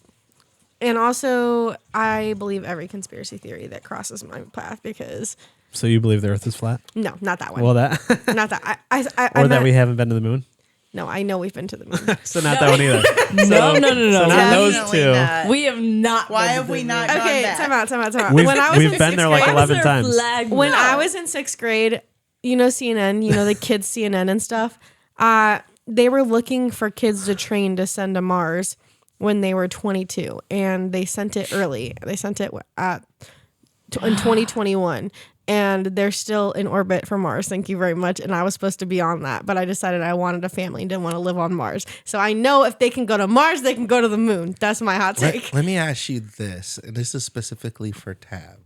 And also, I believe every conspiracy theory that crosses my path because, So you believe the Earth is flat? no, not that one. Well, that Not that. I or that meant- we haven't been to the moon. No, I know we've been to the moon. So not that one either. No. So not those Definitely two. not. We have not. Why been have to we the not moon. gone Okay, back? time out. We've, When I was we've in been sixth there like grade- 11 Where's our times. flag? When No. I was in 6th grade, CNN, the kids CNN and stuff. They were looking for kids to train to send to Mars when they were 22, and they sent it early. They sent it in 2021, and they're still in orbit for Mars. Thank you very much. And I was supposed to be on that, but I decided I wanted a family and didn't want to live on Mars. So I know if they can go to Mars, they can go to the moon. That's my hot take. Let me ask you this, and this is specifically for Tab.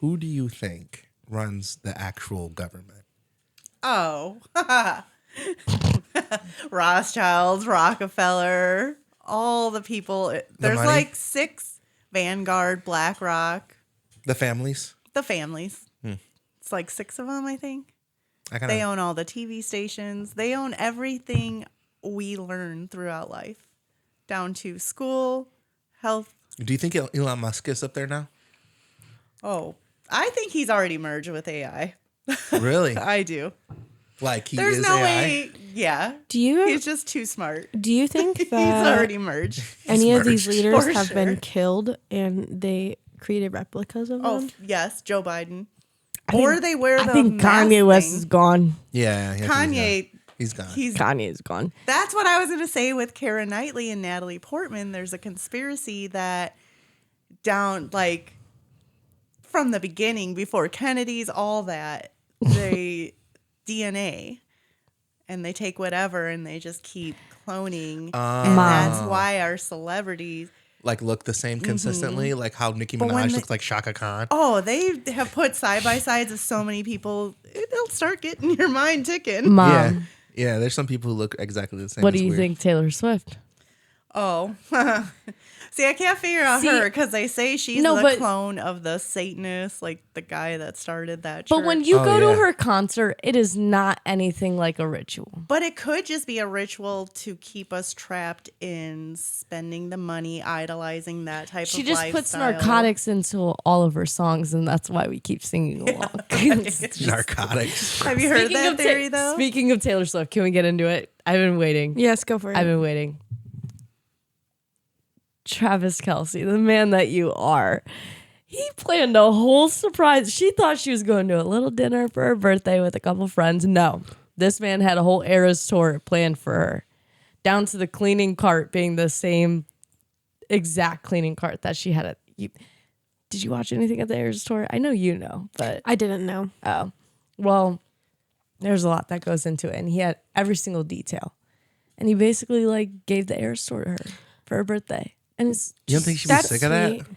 Who do you think runs the actual government? Oh, Rothschilds, Rockefeller, all the people. There's money? like 6, Vanguard, BlackRock. The families? The families. It's like 6 of them, I think. They They own all the TV stations. They own everything we learn throughout life, down to school, health. Do you think Elon Musk is up there now? Oh, I think he's already merged with AI. Really? I do. Like he There's is no AI? way. Yeah. Do He's just too smart. you think He's that already merged. any of these merged. leaders For have been sure. killed and they created replicas of Oh, them? yes, Joe Biden. Or they wear the I think mask Kanye West thing. is gone. Yeah. Kanye, He's gone. Kanye is gone. that's what I was going to say with Keira Knightley and Natalie Portman. There's a conspiracy that down, like, from the beginning, before Kennedy's, all that, they DNA, and they take whatever and they just keep cloning. And that's why our celebrities... Like look the same consistently, like how Nicki But when Minaj they- looks like Shaka Khan. Oh, they have put side-by-sides of so many people. It'll start getting your mind ticking. Mom, Yeah, there's some people who look exactly the same. what It's do you weird. think Taylor Swift? Oh. See, I can't figure out her because they say she's No, the but- clone of the Satanist, like the guy that started that church. But when you Oh, go yeah. to her concert, it is not anything like a ritual. But it could just be a ritual to keep us trapped in spending the money, idolizing that type She of just puts lifestyle. narcotics into all of her songs, and that's why we keep singing along. Narcotics? Have you heard that theory, though? Speaking of Taylor Swift, can we get into it? I've been waiting. Yes, go for it. I've been waiting. Travis Kelce, the man that you are. He planned a whole surprise. She thought she was going to a little dinner for her birthday with a couple friends. No, this man had a whole Eras tour planned for her, down to the cleaning cart being the same exact cleaning cart that she had at. Did you watch anything at the Eras tour? I know you know, but I didn't know. oh, well, there's a lot that goes into it, and he had every single detail, and he basically like gave the Eras tour to her for her birthday. And it's You don't think she'd be That's sick of sweet. that?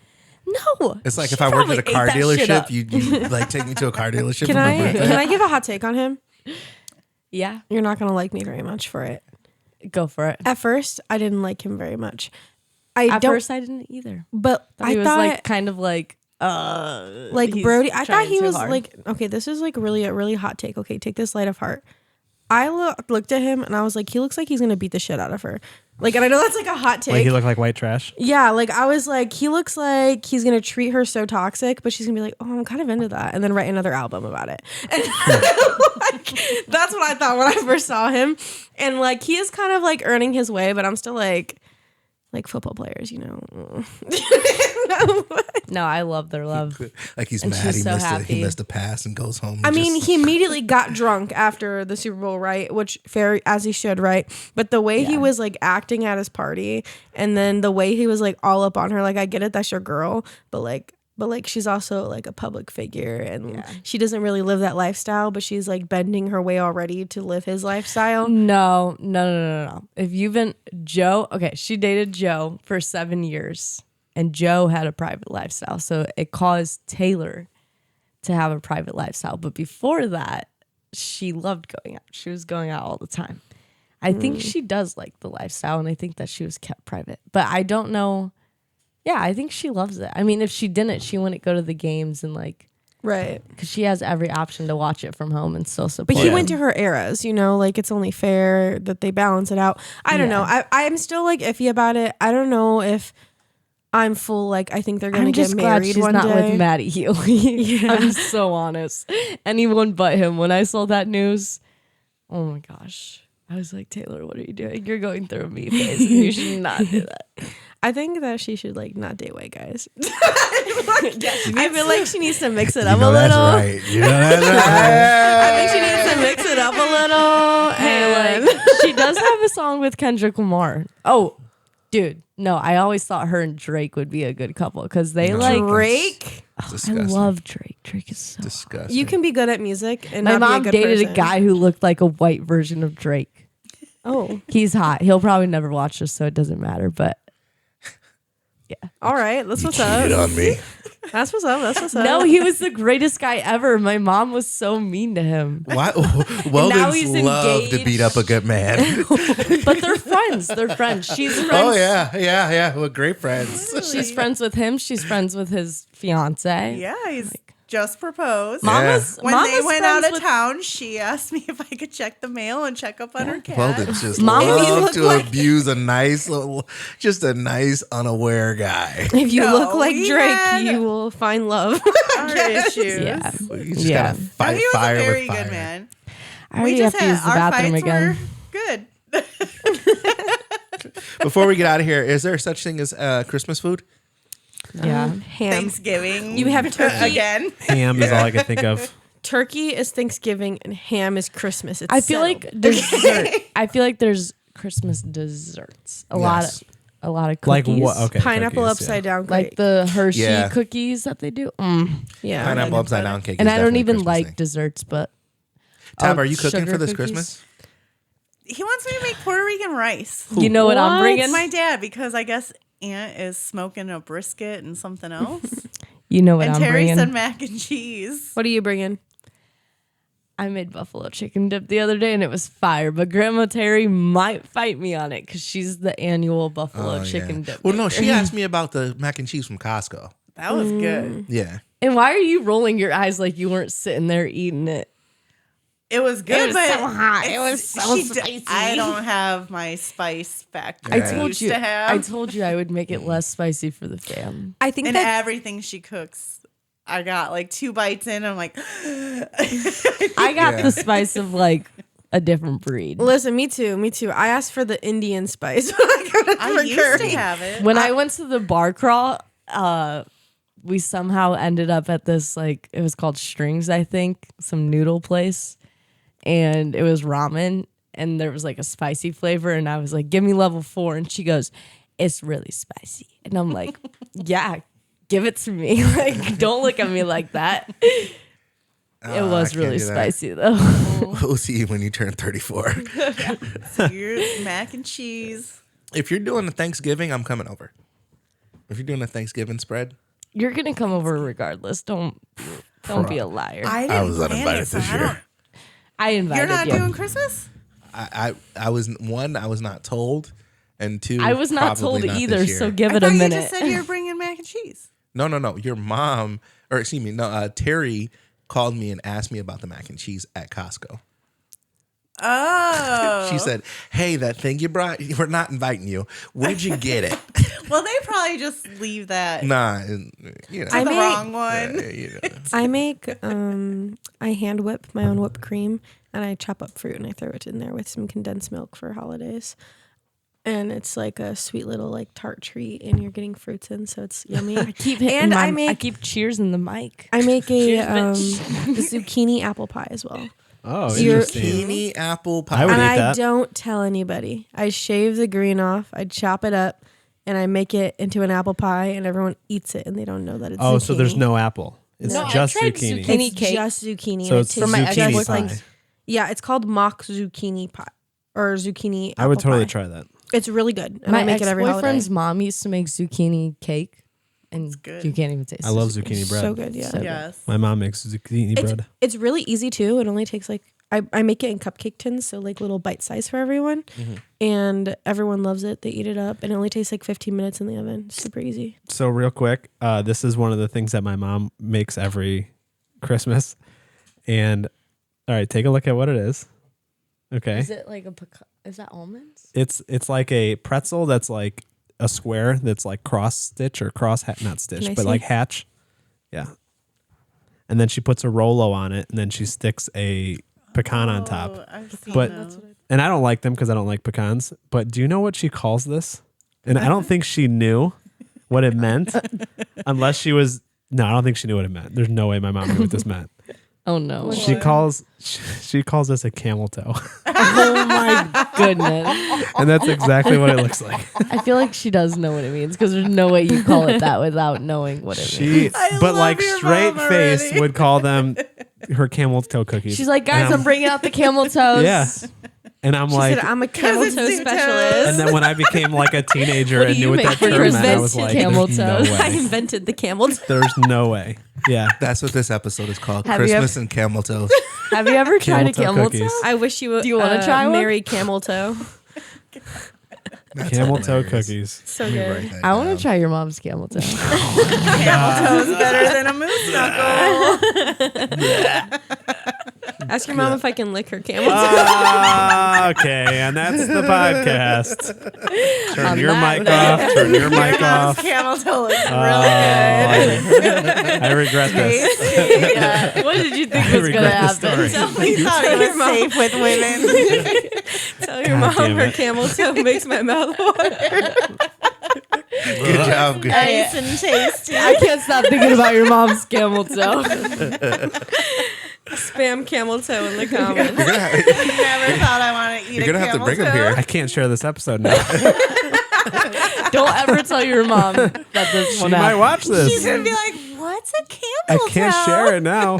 no. It's like She if I worked probably at a ate car that shit dealership, up. you like take me to a car dealership Can for my I birthday. can I give a hot take on him? Yeah, You're not gonna like me very much for it. go for it. At first, I didn't like him very much. At first, I didn't either. but I I was thought like kind of like he's Brody. I thought trying he too was hard. like, okay, this is like really a really hot take. Okay, take this light of heart. I looked at him and I was like, he looks like he's gonna beat the shit out of her. Like, and I know that's like a hot take. Like he looked like white trash. Yeah, like I was like, he looks like he's gonna treat her so toxic, but she's gonna be like, oh, I'm kind of into that, and then write another album about it. And like, that's what I thought when I first saw him. And like, he is kind of like earning his way, but I'm still like football players, you know. no, I love their love. Like he's And mad she's he so missed happy. he missed a pass and goes home. I and mean, just- he immediately got drunk after the Super Bowl, right? Which fair as he should, right? But the way he Yeah. was like acting at his party, and then the way he was like all up on her, like I get it, that's your girl, but like she's also like a public figure, and she doesn't really live that lifestyle, but she's like bending her way already to live his lifestyle. No. If you've been Joe, okay, she dated Joe for 7 years, and Joe had a private lifestyle, so it caused Taylor to have a private lifestyle. But before that, she loved going out. She was going out all the time. I think she does like the lifestyle, and I think that she was kept private. But I don't know. Yeah, I think she loves it. I mean, if she didn't, she wouldn't go to the games and like, Right. because she has every option to watch it from home and still support. But he it. went to her eras, you know, like it's only fair that they balance it out. I don't know. I'm still like iffy about it. I don't know if I'm full, like, I think they're going to I'm get just glad married she's one not day. with Matty Healy. I'm so honest. Anyone but him. When I saw that news, oh my gosh. I was like, Taylor, what are you doing? You're going through a me phase. You should not do that. I think that she should like not date white guys. I feel like she needs to mix it up a little. That's right. You know that's right. I think she needs to mix it up a little. And like, she does have a song with Kendrick Lamar. Oh, dude, no, I always thought her and Drake would be a good couple because they like Drake. I Disgusting. love Drake. Drake is so. Disgusting. You can be good at music and My not mom be a good dated person. a guy who looked like a white version of Drake. Oh, He's hot. He'll probably never watch this, so it doesn't matter. But all right. That's what's cheated up. on me. That's what's up. That's what's up. no, he was the greatest guy ever. My mom was so mean to him. Why? now Weldons he's love to engaged. beat up a good man. But they're friends. They're friends. She's friends. Oh yeah. We're great friends. She's friends with him. She's friends with his fiance. Yeah, he's just proposed. Mama's When Mama's they went friends out of with- town, she asked me if I could check the mail and check up on her cat. Weldons just Mama, you love look to like- abuse a nice, little, just a nice, unaware guy. If you No, look like we Drake, had- you will find love. Our issues. Yeah. You just Yeah. gotta No, fight he was fire a very with fire. good man. I already have to use the our bathroom fights again. were good. Before we get out of here, is there such thing as Christmas food? Yeah. Ham. Thanksgiving. You have turkey. again. Ham is all I can think of. Turkey is Thanksgiving and ham is Christmas. It's I feel settled. like dessert. I feel like there's Christmas desserts. A lot of Like cookies. what? Okay. pineapple cookies, upside down Like cake. the Hershey Yeah. cookies that they do. Yeah. Pineapple upside down cake. And is I don't definitely a even Christmas like thing. desserts, but Tab, are you cooking sugar for this cookies? Christmas? He wants me to make Puerto Rican rice. You know what I'm What? bringing? It's my dad because I guess Aunt is smoking a brisket and something else. You know what and I'm Terry bringing? said mac and cheese. What are you bringing? I made buffalo chicken dip the other day and it was fire, but Grandma Terry might fight me on it because she's the annual buffalo Oh, chicken yeah. dip. Well, no, maker. she asked me about the mac and cheese from Costco. That was good. Yeah. And why are you rolling your eyes like you weren't sitting there eating it? It was good, was but so hot. It it's- was so she spicy. I don't have my spice factor. I Yeah. told used you. to have. I told you I would make it less spicy for the fam. I think and that everything she cooks, I got like 2 bites in. I'm like, I got Yeah. the spice of like a different breed. listen, me too. I asked for the Indian spice. I used to have it. When I went to the bar crawl, we somehow ended up at this like it was called Strings, I think, some noodle place, and it was ramen, and there was like a spicy flavor, and I was like, "Give me level 4," and she goes, "It's really spicy," and I'm like, "Yeah, give it to me. Like, don't look at me like that." It was I can't really do that. spicy though. We'll see you when you turn 34. Your mac and cheese. If you're doing a Thanksgiving, I'm coming over. If you're doing a Thanksgiving spread, You're gonna come over regardless. Don't be a liar. I was didn't plan uninvited it, so this I don't- year. I invited You're not you. doing Christmas? I was one, I was not told, and two, I was not probably told not this either, year. so give I it thought a you minute. just said you were bringing mac and cheese. No. Your mom, or excuse me, no, Terry called me and asked me about the mac and cheese at Costco. Oh. She said, "Hey, that thing you brought, we're not inviting you. Where'd you get it?" Well, they probably just leave that Nah, and, you know, to the wrong one. you know. I make I hand whip my own whipped cream and I chop up fruit and I throw it in there with some condensed milk for holidays. And it's like a sweet little like tart treat and you're getting fruits in, so it's yummy. I keep hitting And my, I make- I keep cheers in the mic. I make a Cheers, zucchini apple pie as well. Oh, You're- interesting. Zucchini apple pie. I would And eat I that. don't tell anybody. I shave the green off, I chop it up, and I make it into an apple pie and everyone eats it and they don't know that it's Oh, zucchini. so there's no apple. It's No, I just tried zucchini. zucchini. It's cake. just zucchini. So and it's it tastes my zucchini just pie. like yeah, it's called mock zucchini pie or zucchini. I would apple totally pie. try that. It's really good, and My I make it every holiday. ex-boyfriend's mom used to make zucchini cake, and good. you can't even taste it. I love zucchini bread. So good, yeah. So- Yes. My mom makes zucchini bread. It's really easy too. It only takes like I make it in cupcake tins, so like little bite size for everyone, and everyone loves it. They eat it up, and it only takes like 15 minutes in the oven. Super easy. So real quick, this is one of the things that my mom makes every Christmas. And all right, take a look at what it is. Okay. Is it like a pecan? Is that almonds? It's like a pretzel that's like a square that's like cross stitch or not stitch, Can I but see? like hatch. Yeah. And then she puts a Rolo on it and then she sticks a pecan on top. Oh, I've seen But those. and I don't like them because I don't like pecans. But do you know what she calls this? And I don't think she knew what it meant unless she was. No, I don't think she knew what it meant. There's no way my mom knew what this meant. Oh no. She calls us a camel toe. Oh my goodness. And that's exactly what it looks like. I feel like she does know what it means because there's no way you call it that without knowing what it means. But like your straight mom face already. would call them her camel toe cookies. She's like, guys, And I'm bringing out the camel toes. Yeah. And I'm She like, said, I'm a camel it's toe two specialist. and then when I became like a teenager What do and knew you what make that for term meant, I was Christmas? like, Camel there's no toes. I way. invented the camel toe. There's no way. Yeah. That's what this episode is called. Have you Christmas and camel toes. Have you ever tried a Camel toe camel toe? cookies. I wish you would. Do you wanna try one? marry camel toe? That's Camel toe hilarious. cookies. So Let me good. write that I want down. to try your mom's camel toe. Camel toe is better than a moose knuckle. Ask your mom if I can lick her camel toe. Okay, and that's the podcast. Turn On your that mic note. off. Turn your mic off. Camel toe looks Oh, really good. I regret this. Yeah. What did you think I was going to regret the happen? story. He thought he was safe with women. Tell your God mom damn her it. camel toe makes my mouth water. Good job. Good. Nice and tasty. I can't stop thinking about your mom's camel toe. Spam camel toe in the comments. You're gonna have, Never thought I want to eat you're gonna have to bring them here. I can't share this episode now. Don't ever tell your mom that this She one might happened. watch this. She's going to be like, what's a camel I toe? can't share it now.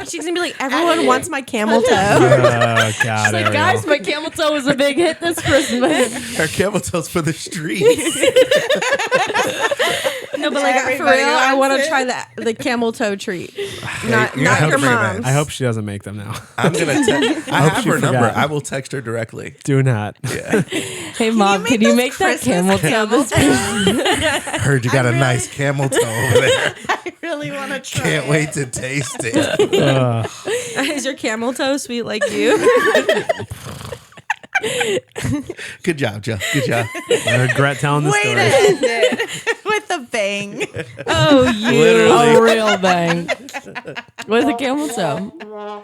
She's gonna be like, everyone wants my camel toe. Oh, God. She's like, Ariel. guys, my camel toe was a big hit this Christmas. Our camel toes for the streets. No, but like for Everybody real, I want wants to it. try the camel toe treat. you're Not gonna have your to bring it back. mom's. I hope she doesn't make them now. I'm gonna. I have she her number. forgot. I will text her directly. Do not. Hey, mom, can you those make that camel Christmas toe this Christmas? Heard you got a nice camel toe over there. I really want to try Can't it. wait to taste it. Is your camel toe sweet like you? Good job, Joe. Good job. I regret telling the Way to story. end it with a bang. Oh, you. Literally. A real bang. With a camel toe.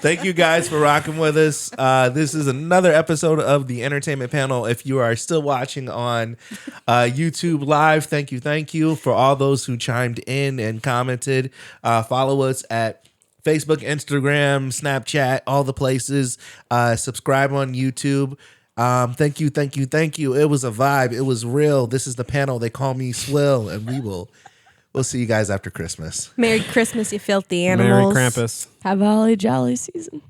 Thank you guys for rocking with us. This is another episode of the Entertainment Panel. If you are still watching on YouTube Live, thank you for all those who chimed in and commented. Follow us at Facebook, Instagram, Snapchat, all the places. Subscribe on YouTube. Thank you. It was a vibe. It was real. This is the panel. They call me Swill, and we'll see you guys after Christmas. Merry Christmas, you filthy Merry animals. Krampus. Have a holly jolly season.